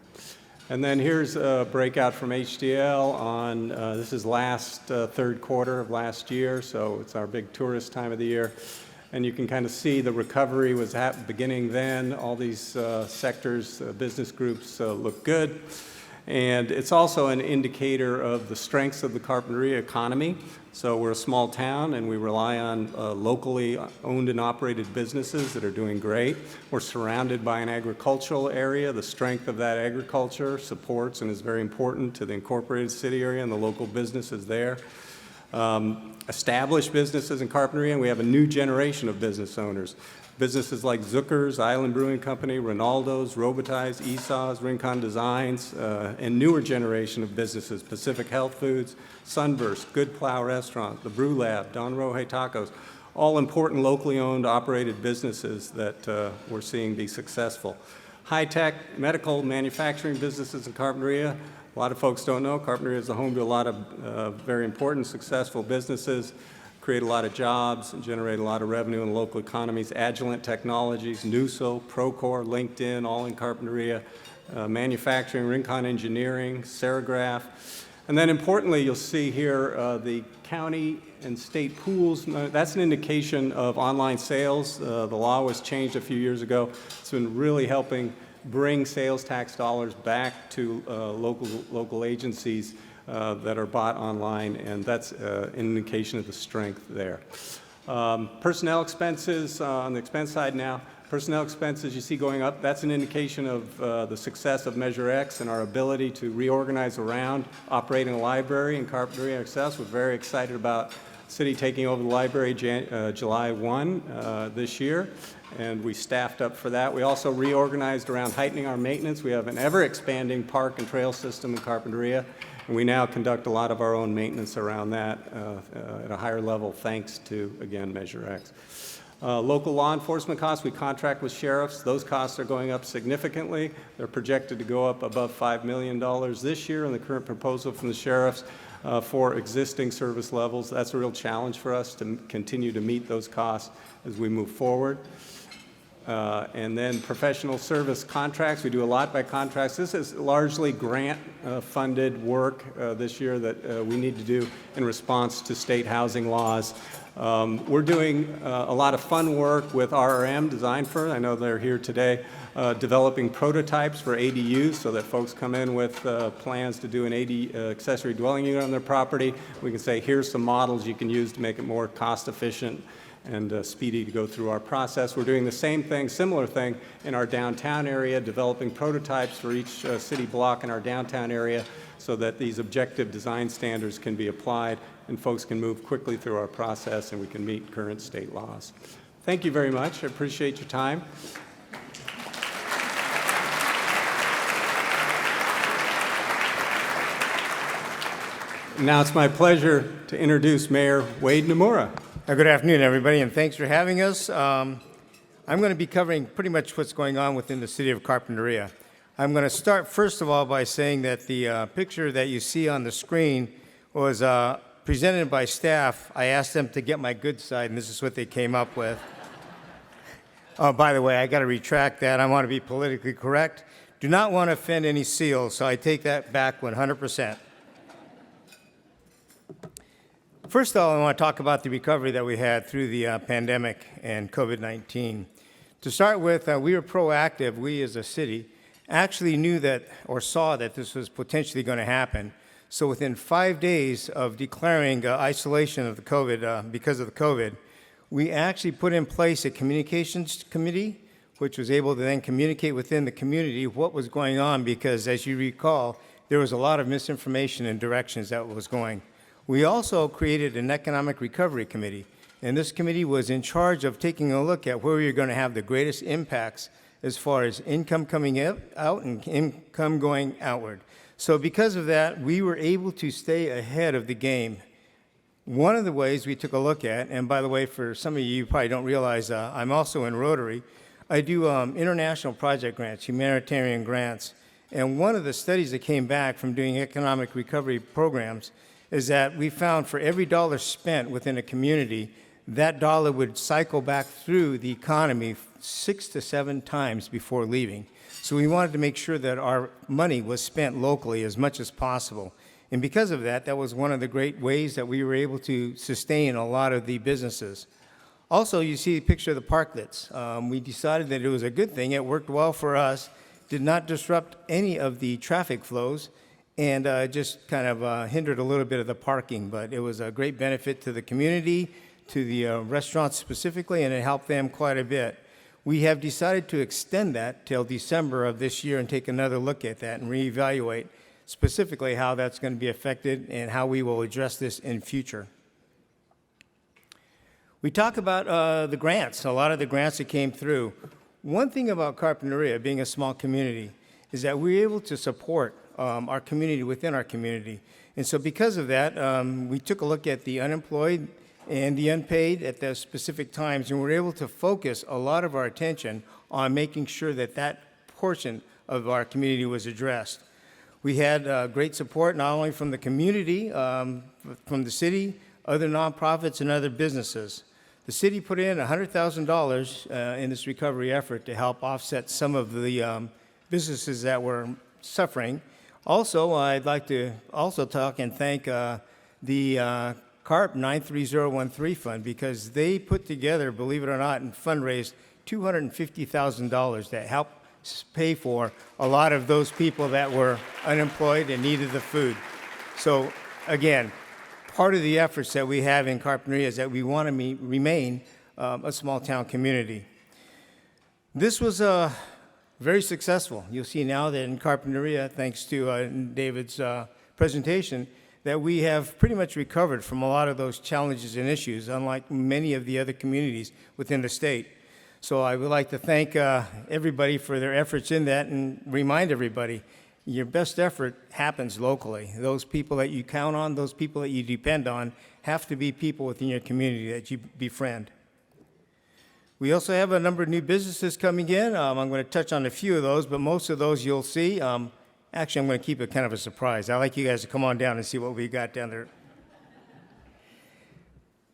And then here's a breakout from HDL on, this is last third quarter of last year, so it's our big tourist time of the year. And you can kind of see the recovery was beginning then. All these sectors, business groups look good. And it's also an indicator of the strengths of the Carpinteria economy. So we're a small town, and we rely on locally owned and operated businesses that are doing great. We're surrounded by an agricultural area. The strength of that agriculture supports and is very important to the incorporated city area and the local businesses there. Established businesses in Carpinteria, and we have a new generation of business owners. Businesses like Zucker's, Island Brewing Company, Ronaldo's, Robotize, Esau's, Rincon Designs, and newer generation of businesses, Pacific Health Foods, Sunburst, Good Plow Restaurant, The Brew Lab, Don Roje Tacos, all important locally owned, operated businesses that we're seeing be successful. High-tech medical manufacturing businesses in Carpinteria. A lot of folks don't know Carpinteria is the home to a lot of very important, successful businesses, create a lot of jobs, and generate a lot of revenue in local economies. Agilent Technologies, Nuso, Procore, LinkedIn, all in Carpinteria. Manufacturing, Rincon Engineering, Serigraph. And then importantly, you'll see here the county and state pools. That's an indication of online sales. The law was changed a few years ago. It's been really helping bring sales tax dollars back to local agencies that are bought online, and that's an indication of the strength there. Personnel expenses on the expense side now. Personnel expenses you see going up, that's an indication of the success of Measure X and our ability to reorganize around operating a library in Carpinteria ourselves. We're very excited about the city taking over the library July 1 this year, and we staffed up for that. We also reorganized around heightening our maintenance. We have an ever-expanding park and trail system in Carpinteria, and we now conduct a lot of our own maintenance around that at a higher level, thanks to, again, Measure X. Local law enforcement costs, we contract with sheriffs. Those costs are going up significantly. They're projected to go up above $5 million this year in the current proposal from the sheriffs for existing service levels. That's a real challenge for us to continue to meet those costs as we move forward. And then professional service contracts. We do a lot by contracts. This is largely grant-funded work this year that we need to do in response to state housing laws. We're doing a lot of fun work with RRM Design Firm. I know they're here today, developing prototypes for ADUs so that folks come in with plans to do an accessory dwelling unit on their property. We can say, here's some models you can use to make it more cost-efficient and speedy to go through our process. We're doing the same thing, similar thing, in our downtown area, developing prototypes for each city block in our downtown area so that these objective design standards can be applied and folks can move quickly through our process and we can meet current state laws. Thank you very much. I appreciate your time. Now it's my pleasure to introduce Mayor Wade Nomura. Good afternoon, everybody, and thanks for having us. I'm going to be covering pretty much what's going on within the city of Carpinteria. I'm going to start, first of all, by saying that the picture that you see on the screen was presented by staff. I asked them to get my good side, and this is what they came up with. Oh, by the way, I got to retract that. I want to be politically correct. Do not want to offend any SEALs, so I take that back 100%. First of all, I want to talk about the recovery that we had through the pandemic and COVID-19. To start with, we were proactive. We as a city actually knew that or saw that this was potentially going to happen. So within 5 days of declaring isolation of the COVID, because of the COVID, we actually put in place a communications committee, which was able to then communicate within the community what was going on, because as you recall, there was a lot of misinformation and directions that was going. We also created an economic recovery committee, and this committee was in charge of taking a look at where we were going to have the greatest impacts as far as income coming out and income going outward. So because of that, we were able to stay ahead of the game. One of the ways we took a look at, and by the way, for some of you probably don't realize, I'm also in Rotary. I do international project grants, humanitarian grants. And one of the studies that came back from doing economic recovery programs is that we found for every dollar spent within a community, that dollar would cycle back through the economy 6 to 7 times before leaving. So we wanted to make sure that our money was spent locally as much as possible. And because of that, that was one of the great ways that we were able to sustain a lot of the businesses. Also, you see a picture of the parklets. We decided that it was a good thing. It worked well for us, did not disrupt any of the traffic flows, and just kind of hindered a little bit of the parking. But it was a great benefit to the community, to the restaurants specifically, and it helped them quite a bit. We have decided to extend that till December of this year and take another look at that and reevaluate specifically how that's going to be affected and how we will address this in future. We talk about the grants, a lot of the grants that came through. One thing about Carpinteria, being a small community, is that we're able to support our community within our community. And so because of that, we took a look at the unemployed and the unpaid at those specific times, and we're able to focus a lot of our attention on making sure that that portion of our community was addressed. We had great support not only from the community, from the city, other nonprofits, and other businesses. The city put in $100,000 in this recovery effort to help offset some of the businesses that were suffering. Also, I'd like to also talk and thank the CARP 93013 fund, because they put together, believe it or not, and fundraised $250,000 that helped pay for a lot of those people that were unemployed and needed the food. So again, part of the efforts that we have in Carpinteria is that we want to remain a small town community. This was very successful. You'll see now that in Carpinteria, thanks to David's presentation, that we have pretty much recovered from a lot of those challenges and issues, unlike many of the other communities within the state. So I would like to thank everybody for their efforts in that and remind everybody, your best effort happens locally. Those people that you count on, those people that you depend on, have to be people within your community that you befriend. We also have a number of new businesses coming in. I'm going to touch on a few of those, but most of those you'll see. Actually, I'm going to keep it kind of a surprise. I'd like you guys to come on down and see what we got down there.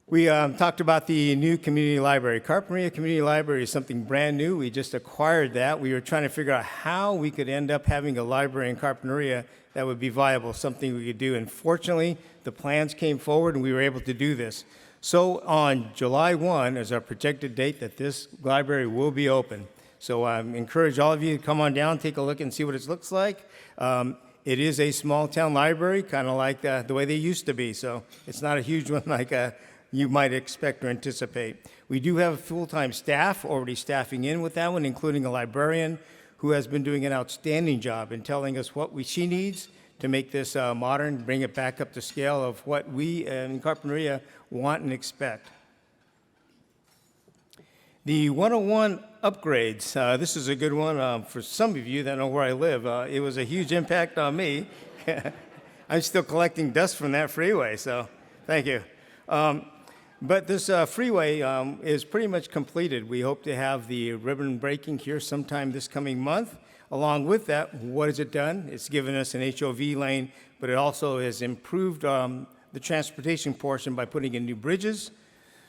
We talked about the new community library. Carpinteria Community Library is something brand new. We just acquired that. We were trying to figure out how we could end up having a library in Carpinteria that would be viable, something we could do. And fortunately, the plans came forward and we were able to do this. So on July 1 is our projected date that this library will be open. So I encourage all of you to come on down, take a look and see what it looks like. It is a small town library, kind of like the way they used to be. So it's not a huge one like you might expect or anticipate. We do have full-time staff already staffing in with that one, including a librarian who has been doing an outstanding job in telling us what she needs to make this modern, bring it back up to scale of what we in Carpinteria want and expect. The 101 upgrades, this is a good one for some of you that know where I live. It was a huge impact on me. I'm still collecting dust from that freeway, so thank you. But this freeway is pretty much completed. We hope to have the ribbon breaking here sometime this coming month. Along with that, what has it done? It's given us an HOV lane, but it also has improved the transportation portion by putting in new bridges,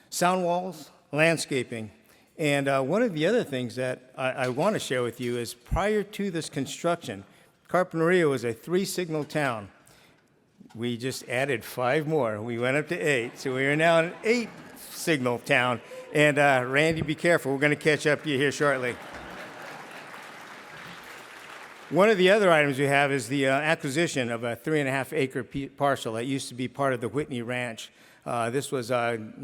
sound walls, landscaping. And one of the other things that I want to share with you is prior to this construction, Carpinteria was a 3-signal town. We just added 5 more. We went up to 8. So we are now an 8-signal town. And Randy, be careful. We're going to catch up to you here shortly. One of the other items we have is the acquisition of a 3.5-acre parcel that used to be part of the Whitney Ranch. This was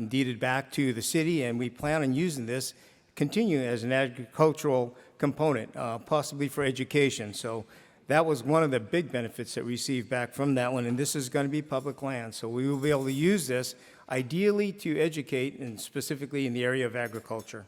deeded back to the city, and we plan on using this, continue as an agricultural component, possibly for education. So that was one of the big benefits that we received back from that one, and this is going to be public land. So we will be able to use this ideally to educate, and specifically in the area of agriculture.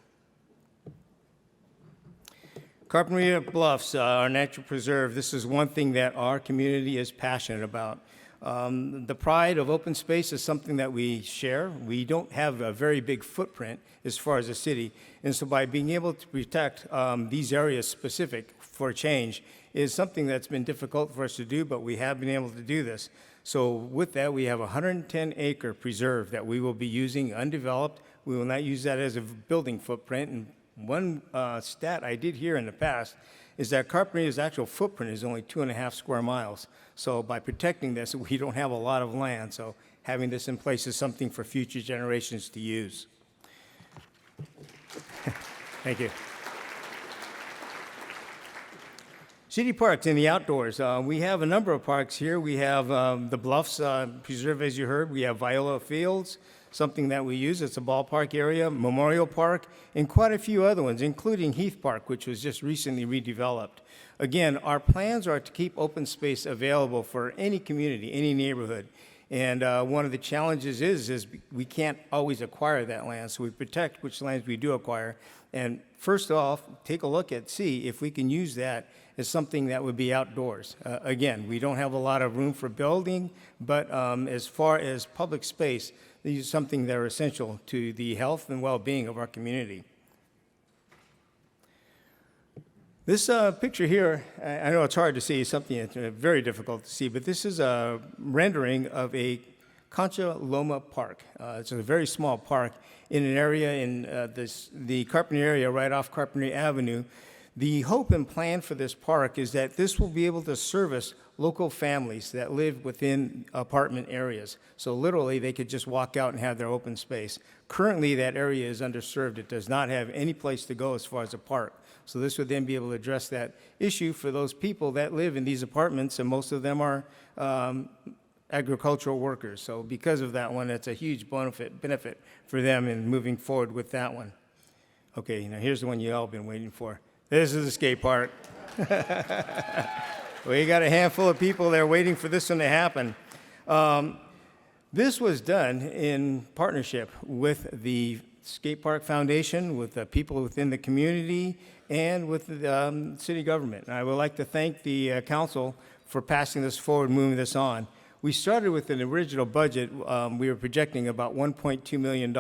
Carpinteria Bluffs, our natural preserve, this is one thing that our community is passionate about. The pride of open space is something that we share. We don't have a very big footprint as far as a city, and so by being able to protect these areas specific for change is something that's been difficult for us to do, but we have been able to do this. So with that, we have a 110-acre preserve that we will be using undeveloped. We will not use that as a building footprint. And one stat I did hear in the past is that Carpinteria's actual footprint is only 2.5 square miles. So by protecting this, we don't have a lot of land. So having this in place is something for future generations to use. Thank you. City parks in the outdoors. We have a number of parks here. We have the Bluffs Preserve, as you heard. We have Viola Fields, something that we use. It's a ballpark area, Memorial Park, and quite a few other ones, including Heath Park, which was just recently redeveloped. Again, our plans are to keep open space available for any community, any neighborhood. And one of the challenges is we can't always acquire that land, so we protect which lands we do acquire. And first off, take a look at, see if we can use that as something that would be outdoors. Again, we don't have a lot of room for building, but as far as public space, these are something that are essential to the health and well-being of our community. This picture here, I know it's hard to see, something that's very difficult to see, but this is a rendering of a Concha Loma Park. It's a very small park in an area in the Carpinteria area right off Carpinteria Avenue. The hope and plan for this park is that this will be able to service local families that live within apartment areas. So literally, they could just walk out and have their open space. Currently, that area is underserved. It does not have any place to go as far as a park. So this would then be able to address that issue for those people that live in these apartments, and most of them are agricultural workers. So because of that one, that's a huge benefit for them in moving forward with that one. Okay, now here's the one you all been waiting for. This is the skate park. We got a handful of people there waiting for this one to happen. This was done in partnership with the Skate Park Foundation, with the people within the community, and with the city government. And I would like to thank the council for passing this forward, moving this on. We started with an original budget. We were projecting about $1.2 million.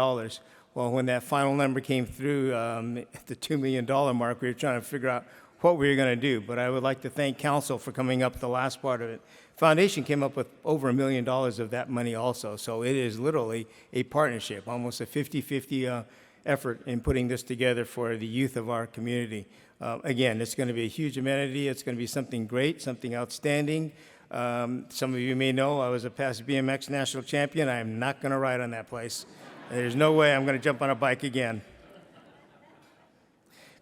Well, when that final number came through at the $2 million mark, we were trying to figure out what we were going to do. But I would like to thank council for coming up with the last part of it. Foundation came up with over $1 million of that money also. So it is literally a partnership, almost a 50-50 effort in putting this together for the youth of our community. Again, it's going to be a huge amenity. It's going to be something great, something outstanding. Some of you may know I was a past BMX national champion. I am not going to ride on that place. There's no way I'm going to jump on a bike again.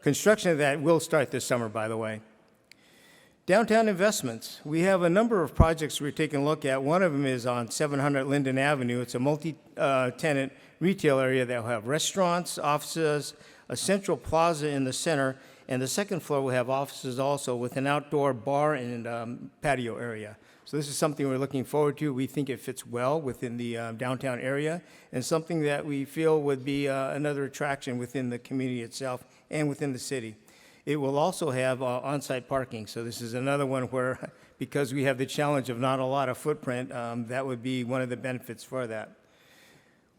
Construction of that will start this summer, by the way. Downtown investments. We have a number of projects we're taking a look at. One of them is on 700 Linden Avenue. It's a multi-tenant retail area that will have restaurants, offices, a central plaza in the center, and the second floor will have offices also with an outdoor bar and patio area. So this is something we're looking forward to. We think it fits well within the downtown area, and something that we feel would be another attraction within the community itself and within the city. It will also have on-site parking. So this is another one where, because we have the challenge of not a lot of footprint, that would be one of the benefits for that.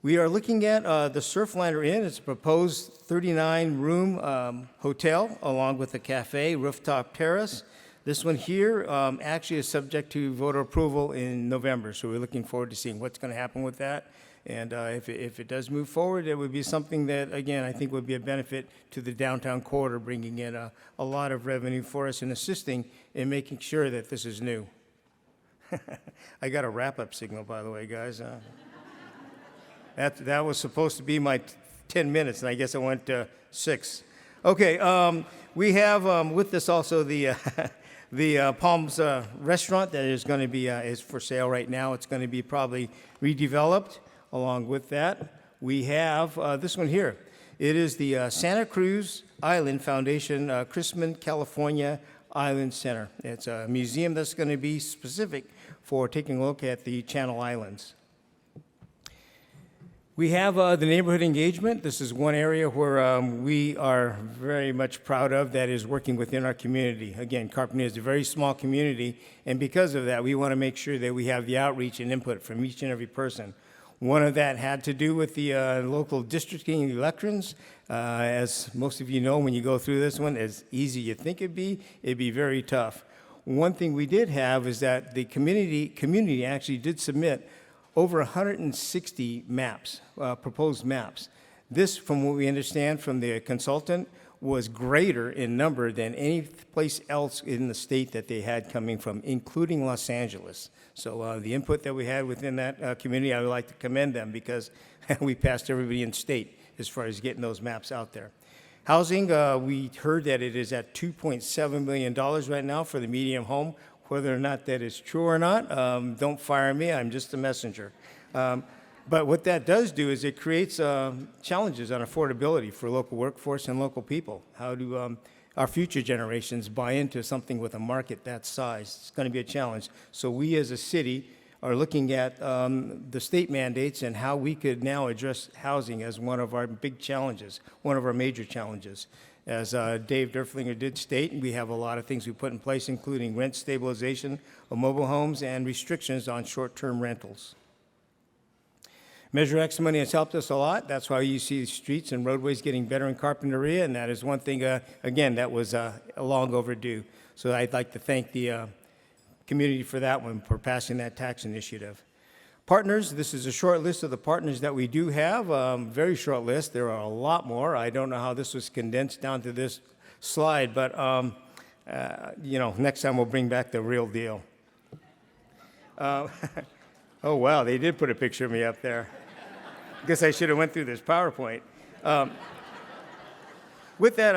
We are looking at the Surfliner Inn. It's a proposed 39-room hotel along with a cafe, rooftop terrace. This one here actually is subject to voter approval in November, so we're looking forward to seeing what's going to happen with that. And if it does move forward, it would be something that, again, I think would be a benefit to the downtown corridor, bringing in a lot of revenue for us and assisting in making sure that this is new. I got a wrap-up signal, by the way, guys. That was supposed to be my 10 minutes, and I guess it went to 6. Okay, we have with this also the the Palms restaurant that is going to be is for sale right now. It's going to be probably redeveloped. Along with that, we have this one here. It is the Santa Cruz Island Foundation Chrisman, California Island Center. It's a museum that's going to be specific for taking a look at the Channel Islands. We have the neighborhood engagement. This is one area where we are very much proud of that is working within our community. Again, Carpenter is a very small community, and because of that, we want to make sure that we have the outreach and input from each and every person. One of that had to do with the local districting elections. As most of you know, when you go through this one, as easy as you think it'd be very tough. One thing we did have is that the community actually did submit over 160 maps, proposed maps. This, from what we understand from the consultant, was greater in number than any place else in the state that they had coming from, including Los Angeles. So the input that we had within that community, I would like to commend them because we passed everybody in state as far as getting those maps out there. Housing, we heard that it is at $2.7 million right now for the medium home. Whether or not that is true or not, don't fire me, I'm just a messenger. But what that does do is it creates challenges on affordability for local workforce and local people. How do our future generations buy into something with a market that size? It's going to be a challenge. So we as a city are looking at the state mandates and how we could now address housing as one of our big challenges, one of our major challenges. As Dave Derflinger did state, we have a lot of things we put in place, including rent stabilization of mobile homes and restrictions on short-term rentals. Measure X money has helped us a lot. That's why you see streets and roadways getting better in Carpinteria, and that is one thing, again, that was long overdue. So I'd like to thank the community for that one, for passing that tax initiative. Partners, this is a short list of the partners that we do have, very short list. There are a lot more. I don't know how this was condensed down to this slide, but next time we'll bring back the real deal. Oh, wow, they did put a picture of me up there. Guess I should have went through this PowerPoint. With that,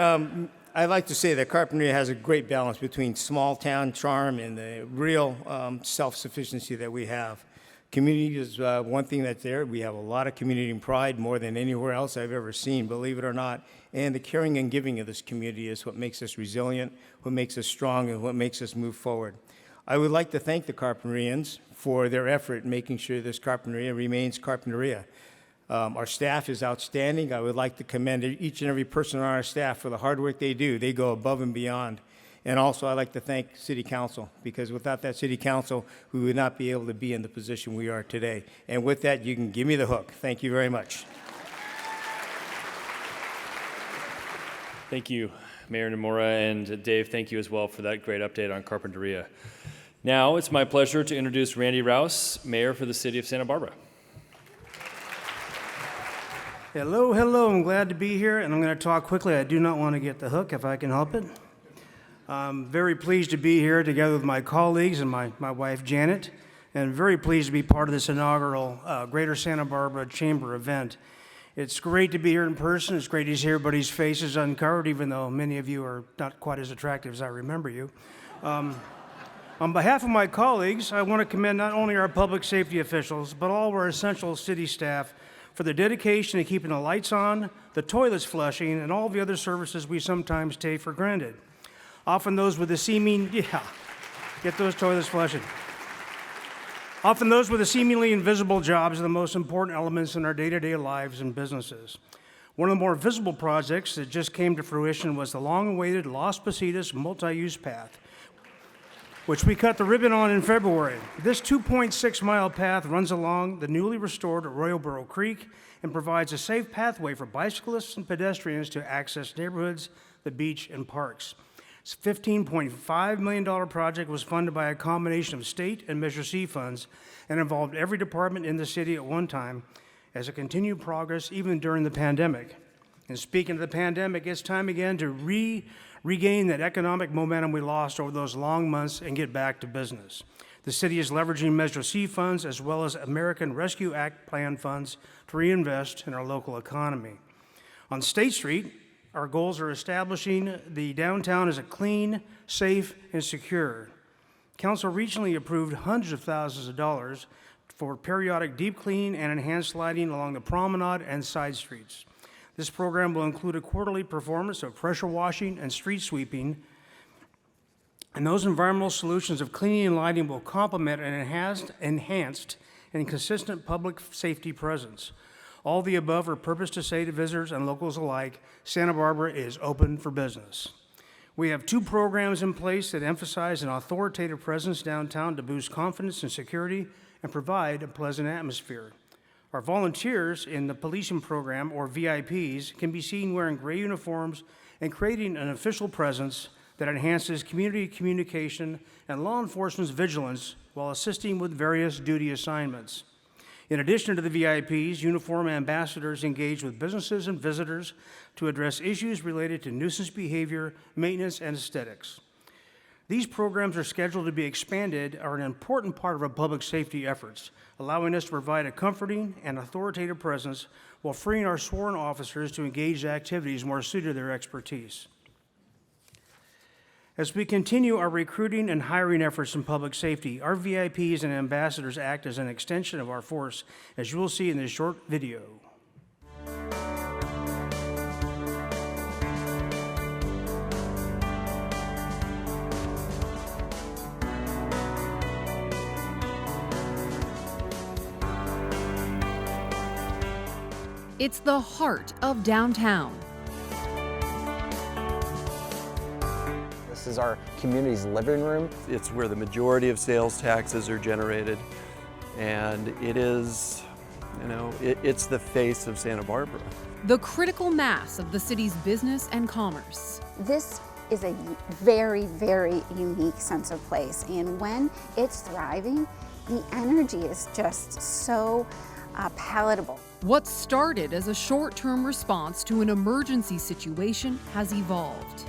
I'd like to say that Carpinteria has a great balance between small town charm and the real self-sufficiency that we have. Community is one thing that's there. We have a lot of community pride, more than anywhere else I've ever seen, believe it or not. And the caring and giving of this community is what makes us resilient, what makes us strong, and what makes us move forward. I would like to thank the Carpinterians for their effort in making sure this Carpinteria remains Carpinteria. Our staff is outstanding. I would like to commend each and every person on our staff for the hard work they do. They go above and beyond. And also, I'd like to thank City Council, because without that City Council, we would not be able to be in the position we are today. And with that, you can give me the hook. Thank you very much. Thank you, Mayor Nomura, and Dave, thank you as well for that great update on Carpinteria. Now, it's my pleasure to introduce Randy Rouse, Mayor for the City of Santa Barbara. Hello, hello, I'm glad to be here, and I'm going to talk quickly. I do not want to get the hook if I can help it. I'm very pleased to be here together with my colleagues and my wife, Janet, and very pleased to be part of this inaugural Greater Santa Barbara Chamber event. It's great to be here in person. It's great to see everybody's faces uncovered, even though many of you are not quite as attractive as I remember you. On behalf of my colleagues, I want to commend not only our public safety officials, but all of our essential city staff for their dedication to keeping the lights on, the toilets flushing, and all the other services we sometimes take for granted. Often those with the seemingly invisible jobs are the most important elements in our day-to-day lives and businesses. One of the more visible projects that just came to fruition was the long-awaited Las Positas multi-use path, which we cut the ribbon on in February. This 2.6-mile path runs along the newly restored Arroyo Creek and provides a safe pathway for bicyclists and pedestrians to access neighborhoods, the beach, and parks. This $15.5 million project was funded by a combination of state and Measure C funds and involved every department in the city at one time as a continued progress even during the pandemic. And speaking of the pandemic, it's time again to regain that economic momentum we lost over those long months and get back to business. The city is leveraging Measure C funds as well as American Rescue Act plan funds to reinvest in our local economy. On State Street, our goals are establishing the downtown as a clean, safe, and secure. Council recently approved hundreds of thousands of dollars for periodic deep cleaning and enhanced lighting along the promenade and side streets. This program will include a quarterly performance of pressure washing and street sweeping And those environmental solutions of cleaning and lighting will complement an enhanced and consistent public safety presence. All the above are purpose to say to visitors and locals alike, Santa Barbara is open for business. We have 2 programs in place that emphasize an authoritative presence downtown to boost confidence and security and provide a pleasant atmosphere. Our volunteers in the policing program, or VIPs, can be seen wearing gray uniforms and creating an official presence that enhances community communication and law enforcement's vigilance while assisting with various duty assignments. In addition to the VIPs, uniform ambassadors engage with businesses and visitors to address issues related to nuisance behavior, maintenance, and aesthetics. These programs are scheduled to be expanded, are an important part of our public safety efforts, allowing us to provide a comforting and authoritative presence while freeing our sworn officers to engage in activities more suited to their expertise. As we continue our recruiting and hiring efforts in public safety, our VIPs and ambassadors act as an extension of our force, as you will see in this short video. It's the heart of downtown. This is our community's living room. It's where the majority of sales taxes are generated, and it is, it's the face of Santa Barbara. The critical mass of the city's business and commerce. This is a very, very unique sense of place, and when it's thriving, the energy is just so palatable. What started as a short-term response to an emergency situation has evolved.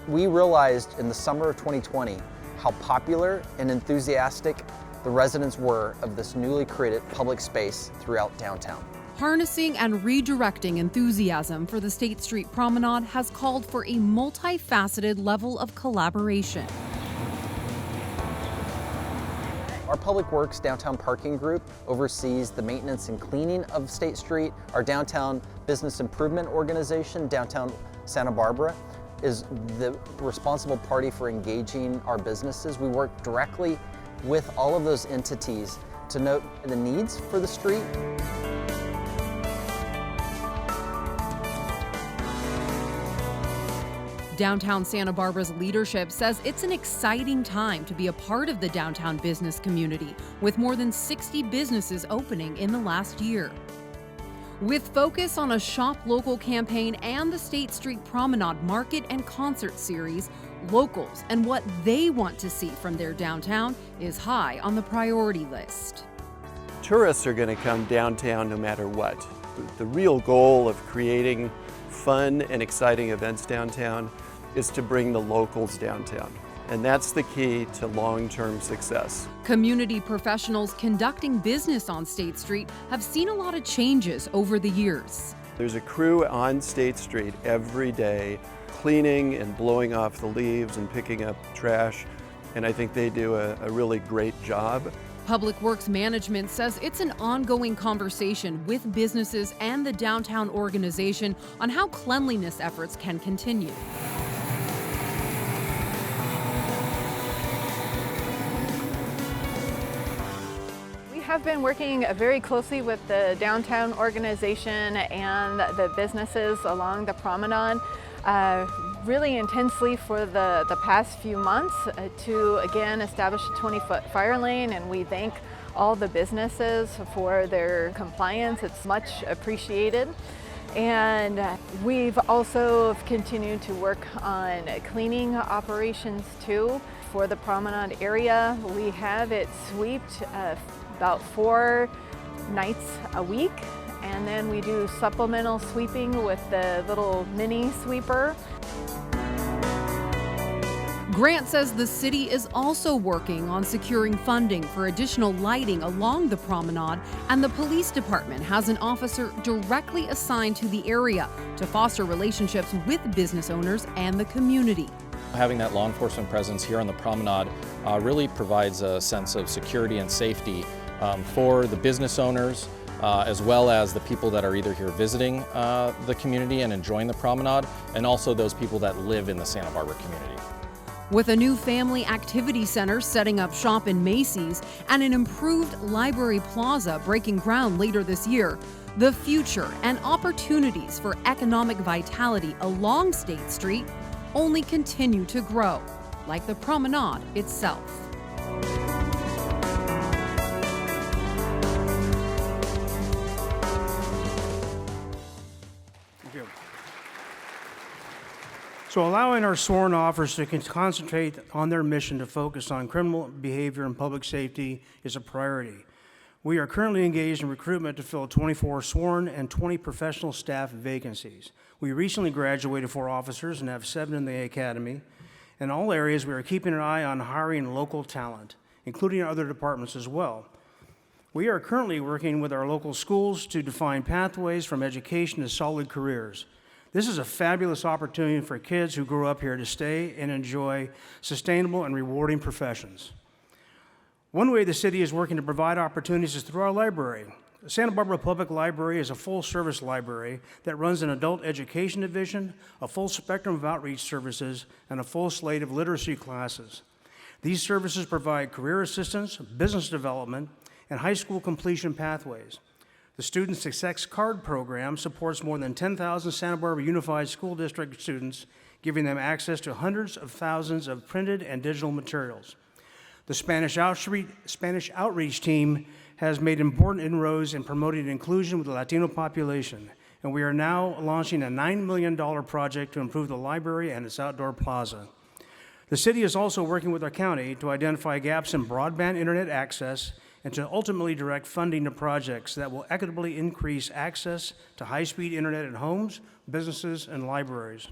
We realized in the summer of 2020 how popular and enthusiastic the residents were of this newly created public space throughout downtown. Harnessing and redirecting enthusiasm for the State Street Promenade has called for a multifaceted level of collaboration. Our Public Works Downtown Parking Group oversees the maintenance and cleaning of State Street. Our Downtown Business Improvement Organization, Downtown Santa Barbara, is the responsible party for engaging our businesses. We work directly with all of those entities to note the needs for the street. Downtown Santa Barbara's leadership says it's an exciting time to be a part of the downtown business community, with more than 60 businesses opening in the last year. With focus on a Shop Local campaign and the State Street Promenade Market and Concert Series, locals and what they want to see from their downtown is high on the priority list. Tourists are going to come downtown no matter what. The real goal of creating fun and exciting events downtown is to bring the locals downtown. And that's the key to long-term success. Community professionals conducting business on State Street have seen a lot of changes over the years. There's a crew on State Street every day cleaning and blowing off the leaves and picking up trash, and I think they do a really great job. Public Works Management says it's an ongoing conversation with businesses and the downtown organization on how cleanliness efforts can continue. We have been working very closely with the downtown organization and the businesses along the promenade really intensely for the past few months to again establish a 20-foot fire lane, and we thank all the businesses for their compliance. It's much appreciated. And we've also continued to work on cleaning operations too. For the promenade area, we have it swept about 4 nights a week, and then we do supplemental sweeping with the little mini sweeper. Grant says the city is also working on securing funding for additional lighting along the promenade, and the police department has an officer directly assigned to the area to foster relationships with business owners and the community. Having that law enforcement presence here on the promenade really provides a sense of security and safety for the business owners, as well as the people that are either here visiting the community and enjoying the promenade, and also those people that live in the Santa Barbara community. With a new family activity center setting up shop in Macy's and an improved library plaza breaking ground later this year, the future and opportunities for economic vitality along State Street only continue to grow, like the promenade itself. So allowing our sworn officers to concentrate on their mission to focus on criminal behavior and public safety is a priority. We are currently engaged in recruitment to fill 24 sworn and 20 professional staff vacancies. We recently graduated 4 officers and have 7 in the academy. In all areas, we are keeping an eye on hiring local talent, including other departments as well. We are currently working with our local schools to define pathways from education to solid careers. This is a fabulous opportunity for kids who grow up here to stay and enjoy sustainable and rewarding professions. One way the city is working to provide opportunities is through our library. The Santa Barbara Public Library is a full-service library that runs an adult education division, a full spectrum of outreach services, and a full slate of literacy classes. These services provide career assistance, business development, and high school completion pathways. The Student Success Card Program supports more than 10,000 Santa Barbara Unified School District students, giving them access to hundreds of thousands of printed and digital materials. The Spanish Outreach Team has made important inroads in promoting inclusion with the Latino population, and we are now launching a $9 million project to improve the library and its outdoor plaza. The city is also working with our county to identify gaps in broadband internet access and to ultimately direct funding to projects that will equitably increase access to high-speed internet in homes, businesses, and libraries.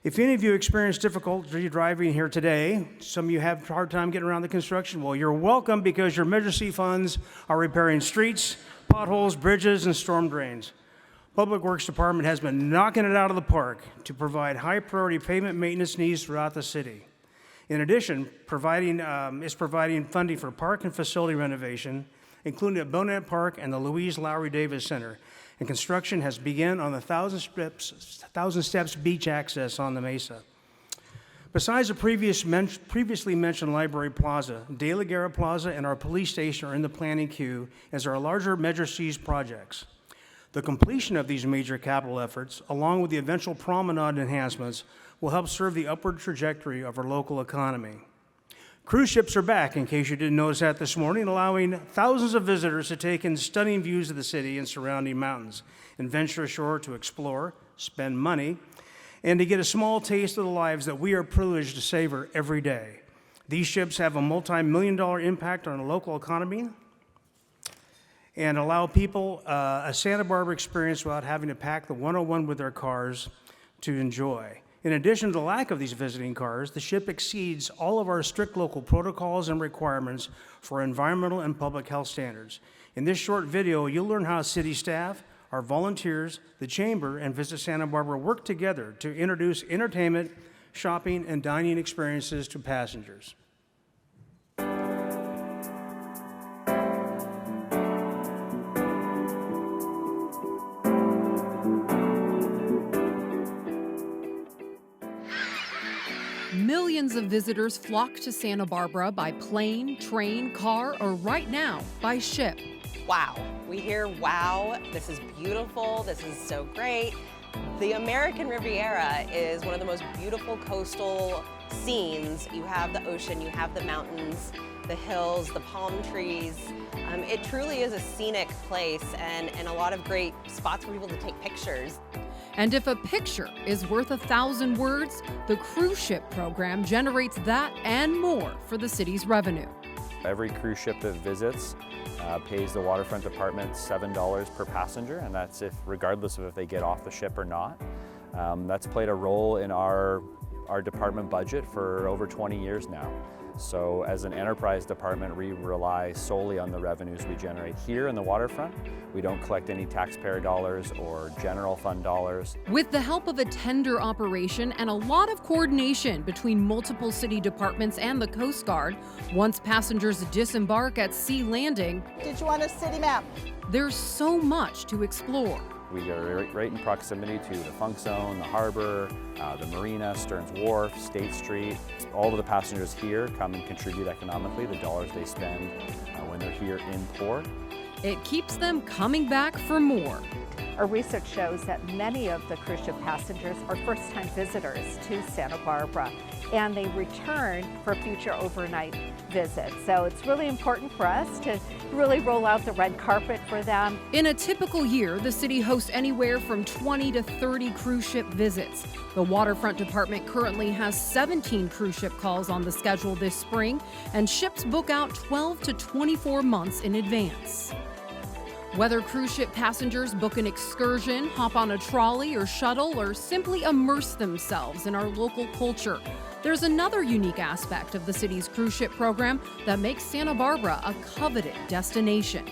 If any of you experience difficulty driving here today, some of you have a hard time getting around the construction, well, you're welcome because your Measure C funds are repairing streets, potholes, bridges, and storm drains. Public Works Department has been knocking it out of the park to provide high-priority pavement maintenance needs throughout the city. In addition, is providing funding for park and facility renovation, including at Bonet Park and the Louise Lowry Davis Center. And construction has begun on the Thousand Steps beach access on the Mesa. Besides the previously mentioned Library Plaza, De La Guerra Plaza and our police station are in the planning queue as our larger Measure C's projects. The completion of these major capital efforts, along with the eventual promenade enhancements, will help serve the upward trajectory of our local economy. Cruise ships are back, in case you didn't notice that this morning, allowing thousands of visitors to take in stunning views of the city and surrounding mountains and venture ashore to explore, spend money, and to get a small taste of the lives that we are privileged to savor every day. These ships have a multi-million-dollar impact on the local economy and allow people a Santa Barbara experience without having to pack the 101 with their cars to enjoy. In addition to the lack of these visiting cars, the ship exceeds all of our strict local protocols and requirements for environmental and public health standards. In this short video, you'll learn how city staff, our volunteers, the Chamber, and Visit Santa Barbara work together to introduce entertainment, shopping, and dining experiences to passengers. Millions of visitors flock to Santa Barbara by plane, train, car, or right now, by ship. Wow. We hear, wow, this is beautiful, this is so great. The American Riviera is one of the most beautiful coastal scenes. You have the ocean, you have the mountains, the hills, the palm trees. It truly is a scenic place and a lot of great spots for people to take pictures. And if a picture is worth 1,000 words, the cruise ship program generates that and more for the city's revenue. Every cruise ship that visits pays the waterfront department $7 per passenger, and that's regardless of if they get off the ship or not. That's played a role in our department budget for over 20 years now. So as an enterprise department, we rely solely on the revenues we generate here in the waterfront. We don't collect any taxpayer dollars or general fund dollars. With the help of a tender operation and a lot of coordination between multiple city departments and the Coast Guard, once passengers disembark at Sea Landing, did you want a city map? There's so much to explore. We are right in proximity to the Funk Zone, the harbor, the marina, Stearns Wharf, State Street. All of the passengers here come and contribute economically, the dollars they spend when they're here in port. It keeps them coming back for more. Our research shows that many of the cruise ship passengers are first-time visitors to Santa Barbara, and they return for future overnight visits. So it's really important for us to really roll out the red carpet for them. In a typical year, the city hosts anywhere from 20 to 30 cruise ship visits. The Waterfront Department currently has 17 cruise ship calls on the schedule this spring, and ships book out 12 to 24 months in advance. Whether cruise ship passengers book an excursion, hop on a trolley or shuttle, or simply immerse themselves in our local culture, there's another unique aspect of the city's cruise ship program that makes Santa Barbara a coveted destination.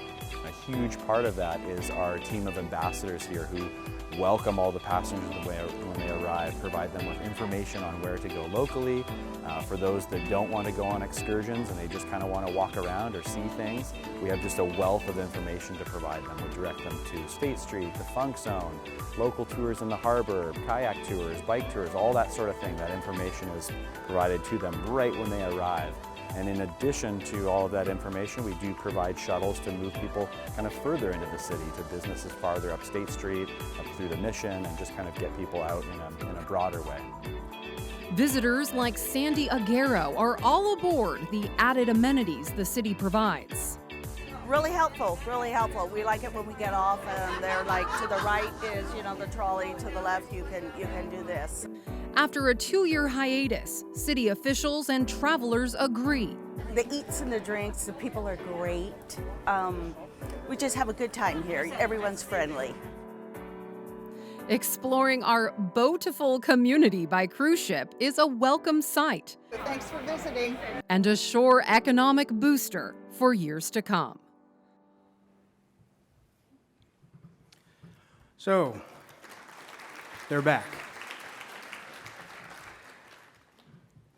A huge part of that is our team of ambassadors here who welcome all the passengers when they arrive, provide them with information on where to go locally. For those that don't want to go on excursions and they just kind of want to walk around or see things, we have just a wealth of information to provide them. We direct them to State Street, the Funk Zone, local tours in the harbor, kayak tours, bike tours, all that sort of thing. That information is provided to them right when they arrive. And in addition to all of that information, we do provide shuttles to move people kind of further into the city, to businesses farther up State Street, up through the Mission, and just kind of get people out in a broader way. Visitors like Sandy Aguero are all aboard the added amenities the city provides. Really helpful, really helpful. We like it when we get off and they're like, to the right is, the trolley, to the left you can do this. After a 2-year hiatus, city officials and travelers agree. The eats and the drinks, the people are great. We just have a good time here. Everyone's friendly. Exploring our boatiful community by cruise ship is a welcome sight. Thanks for visiting. And a sure economic booster for years to come. So, they're back.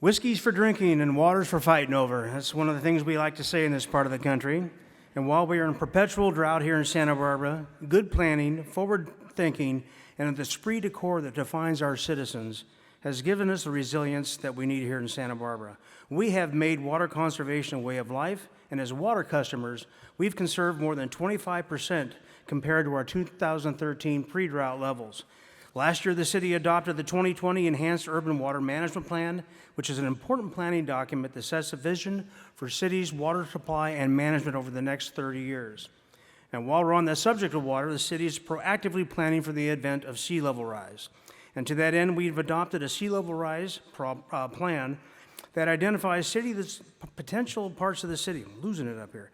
Whiskey's for drinking and water's for fighting over. That's one of the things we like to say in this part of the country. And while we are in perpetual drought here in Santa Barbara, good planning, forward thinking, and the esprit de corps that defines our citizens has given us the resilience that we need here in Santa Barbara. We have made water conservation a way of life, and as water customers, we've conserved more than 25% compared to our 2013 pre-drought levels. Last year, the city adopted the 2020 Enhanced Urban Water Management Plan, which is an important planning document that sets a vision for cities' water supply and management over the next 30 years. And while we're on the subject of water, the city is proactively planning for the advent of sea level rise. And to that end, we've adopted a sea level rise plan that identifies potential parts of the city, I'm losing it up here,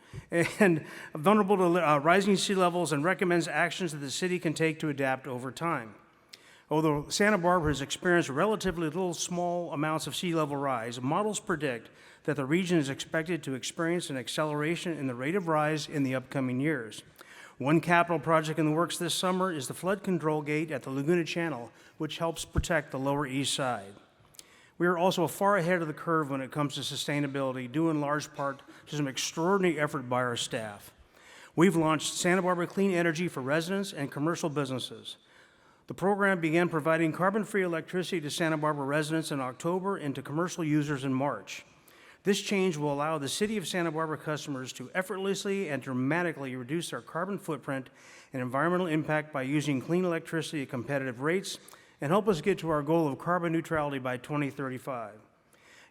and vulnerable to rising sea levels, and recommends actions that the city can take to adapt over time. Although Santa Barbara has experienced relatively little small amounts of sea level rise, models predict that the region is expected to experience an acceleration in the rate of rise in the upcoming years. One capital project in the works this summer is the flood control gate at the Laguna Channel, which helps protect the Lower East Side. We are also far ahead of the curve when it comes to sustainability, due in large part to some extraordinary effort by our staff. We've launched Santa Barbara Clean Energy for residents and commercial businesses. The program began providing carbon-free electricity to Santa Barbara residents in October and to commercial users in March. This change will allow the City of Santa Barbara customers to effortlessly and dramatically reduce their carbon footprint and environmental impact by using clean electricity at competitive rates and help us get to our goal of carbon neutrality by 2035.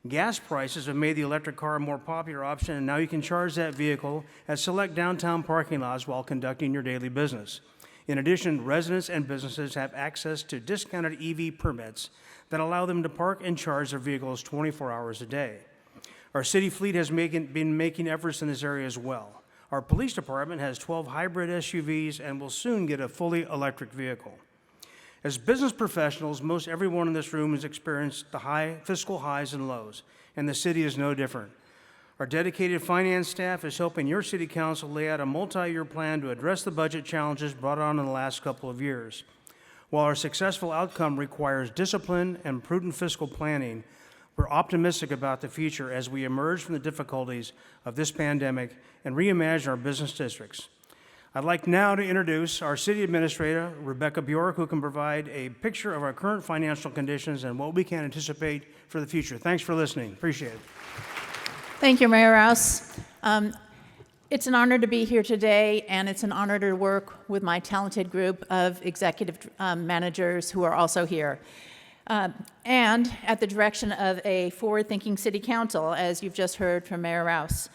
Gas prices have made the electric car a more popular option, and now you can charge that vehicle at select downtown parking lots while conducting your daily business. In addition, residents and businesses have access to discounted EV permits that allow them to park and charge their vehicles 24 hours a day. Our city fleet has been making efforts in this area as well. Our police department has 12 hybrid SUVs and will soon get a fully electric vehicle. As business professionals, most everyone in this room has experienced the fiscal highs and lows, and the city is no different. Our dedicated finance staff is helping your city council lay out a multi-year plan to address the budget challenges brought on in the last couple of years. While our successful outcome requires discipline and prudent fiscal planning, we're optimistic about the future as we emerge from the difficulties of this pandemic and reimagine our business districts. I'd like now to introduce our city administrator, Rebecca Bjork, who can provide a picture of our current financial conditions and what we can anticipate for the future. Thanks for listening. Appreciate it. Thank you, Mayor Rouse. It's an honor to be here today, and it's an honor to work with my talented group of executive managers who are also here. And at the direction of a forward-thinking city council, as you've just heard from Mayor Rouse.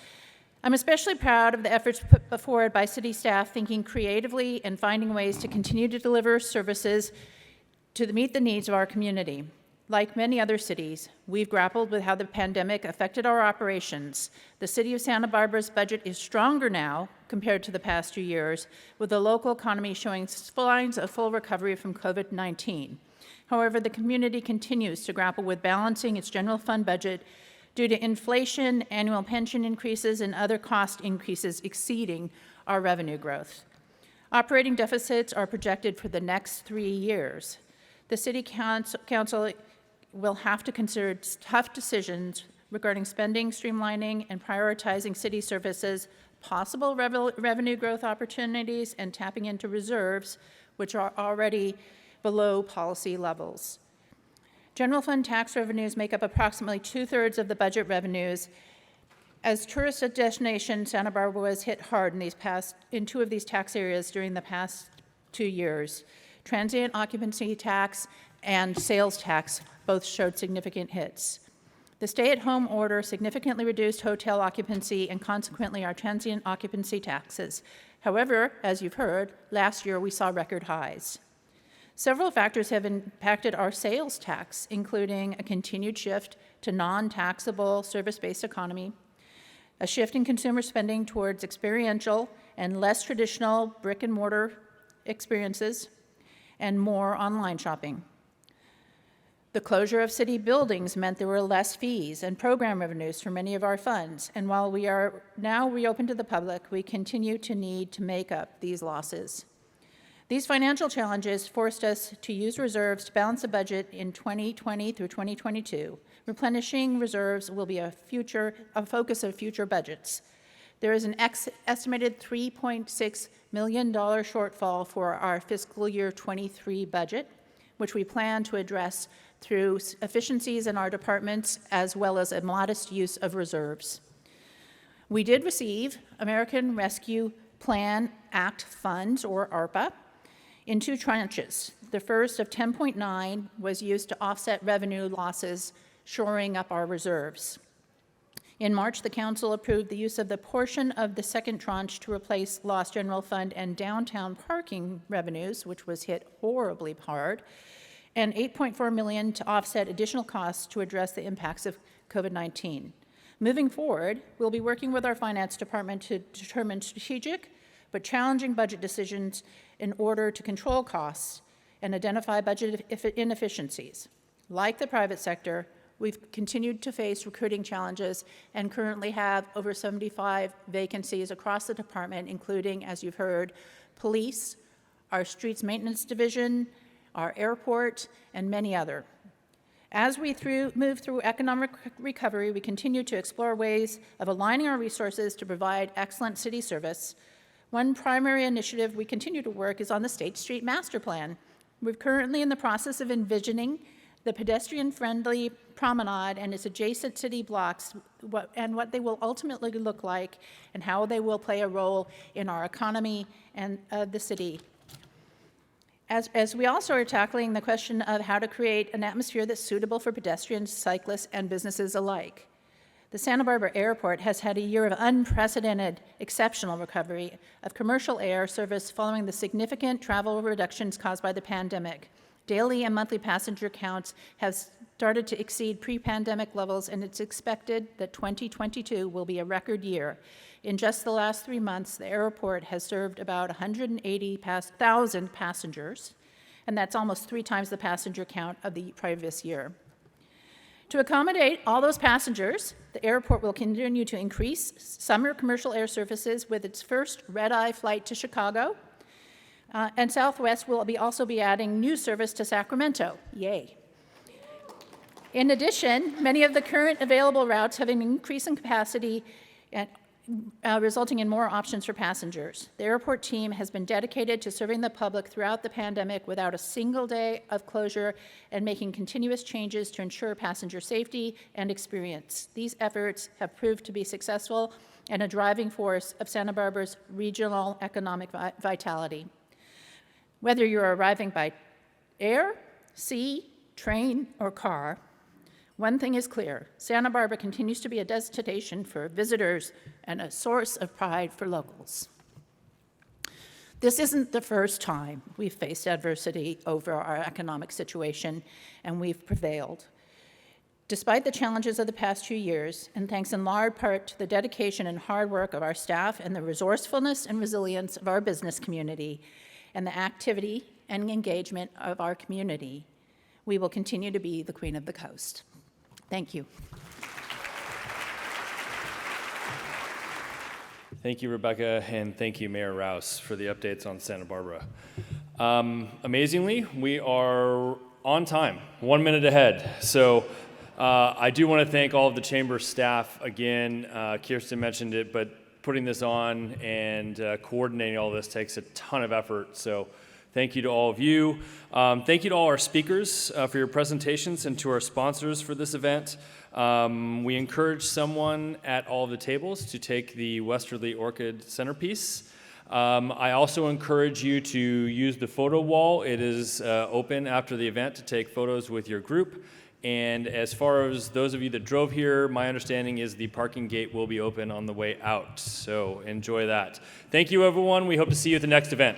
I'm especially proud of the efforts put forward by city staff thinking creatively and finding ways to continue to deliver services to meet the needs of our community. Like many other cities, we've grappled with how the pandemic affected our operations. The city of Santa Barbara's budget is stronger now compared to the past 2 years, with the local economy showing signs of full recovery from COVID-19. However, the community continues to grapple with balancing its general fund budget due to inflation, annual pension increases, and other cost increases exceeding our revenue growth. Operating deficits are projected for the next 3 years. The City Council will have to consider tough decisions regarding spending, streamlining, and prioritizing city services, possible revenue growth opportunities, and tapping into reserves, which are already below policy levels. General fund tax revenues make up approximately 2/3 of the budget revenues. As tourist destination, Santa Barbara was hit hard in 2 of these tax areas during the past 2 years. Transient occupancy tax and sales tax both showed significant hits. The stay-at-home order significantly reduced hotel occupancy and consequently our transient occupancy taxes. However, as you've heard, last year we saw record highs. Several factors have impacted our sales tax, including a continued shift to non-taxable service-based economy, a shift in consumer spending towards experiential and less traditional brick-and-mortar experiences, and more online shopping. The closure of city buildings meant there were less fees and program revenues for many of our funds, and while we are now reopened to the public, we continue to need to make up these losses. These financial challenges forced us to use reserves to balance the budget in 2020 through 2022. Replenishing reserves will be a focus of future budgets. There is an estimated $3.6 million shortfall for our fiscal year 23 budget, which we plan to address through efficiencies in our departments as well as a modest use of reserves. We did receive American Rescue Plan Act funds, or ARPA, in 2 tranches. The first of 10.9 was used to offset revenue losses, shoring up our reserves. In March, the council approved the use of the portion of the second tranche to replace lost general fund and downtown parking revenues, which was hit horribly hard, and $8.4 million to offset additional costs to address the impacts of COVID-19. Moving forward, we'll be working with our finance department to determine strategic but challenging budget decisions in order to control costs and identify budget inefficiencies. Like the private sector, we've continued to face recruiting challenges and currently have over 75 vacancies across the department, including, as you've heard, police, our streets maintenance division, our airport, and many other. As we move through economic recovery, we continue to explore ways of aligning our resources to provide excellent city service. One primary initiative we continue to work is on the State Street Master Plan. We're currently in the process of envisioning the pedestrian-friendly promenade and its adjacent city blocks, and what they will ultimately look like and how they will play a role in our economy and the city. As we also are tackling the question of how to create an atmosphere that's suitable for pedestrians, cyclists, and businesses alike. The Santa Barbara Airport has had a year of unprecedented, exceptional recovery of commercial air service following the significant travel reductions caused by the pandemic. Daily and monthly passenger counts have started to exceed pre-pandemic levels, and it's expected that 2022 will be a record year. In just the last 3 months, the airport has served about 180,000 passengers, and that's almost 3 times the passenger count of the previous year. To accommodate all those passengers, the airport will continue to increase summer commercial air services with its first red-eye flight to Chicago, and Southwest will also be adding new service to Sacramento. Yay. In addition, many of the current available routes have an increase in capacity resulting in more options for passengers. The airport team has been dedicated to serving the public throughout the pandemic without a single day of closure and making continuous changes to ensure passenger safety and experience. These efforts have proved to be successful and a driving force of Santa Barbara's regional economic vitality. Whether you're arriving by air, sea, train, or car, one thing is clear: Santa Barbara continues to be a destination for visitors and a source of pride for locals. This isn't the first time we've faced adversity over our economic situation, and we've prevailed. Despite the challenges of the past few years, and thanks in large part to the dedication and hard work of our staff and the resourcefulness and resilience of our business community, and the activity and engagement of our community, we will continue to be the Queen of the Coast. Thank you. Thank you, Rebecca, and thank you, Mayor Rouse, for the updates on Santa Barbara. Amazingly, we are on time, 1 minute ahead. So I do want to thank all of the chamber staff again. Kirsten mentioned it, but putting this on and coordinating all this takes a ton of effort. So thank you to all of you. Thank you to all our speakers for your presentations and to our sponsors for this event. We encourage someone at all of the tables to take the Westerly Orchid centerpiece. I also encourage you to use the photo wall. It is open after the event to take photos with your group. And as far as those of you that drove here, my understanding is the parking gate will be open on the way out. So enjoy that. Thank you, everyone. We hope to see you at the next event.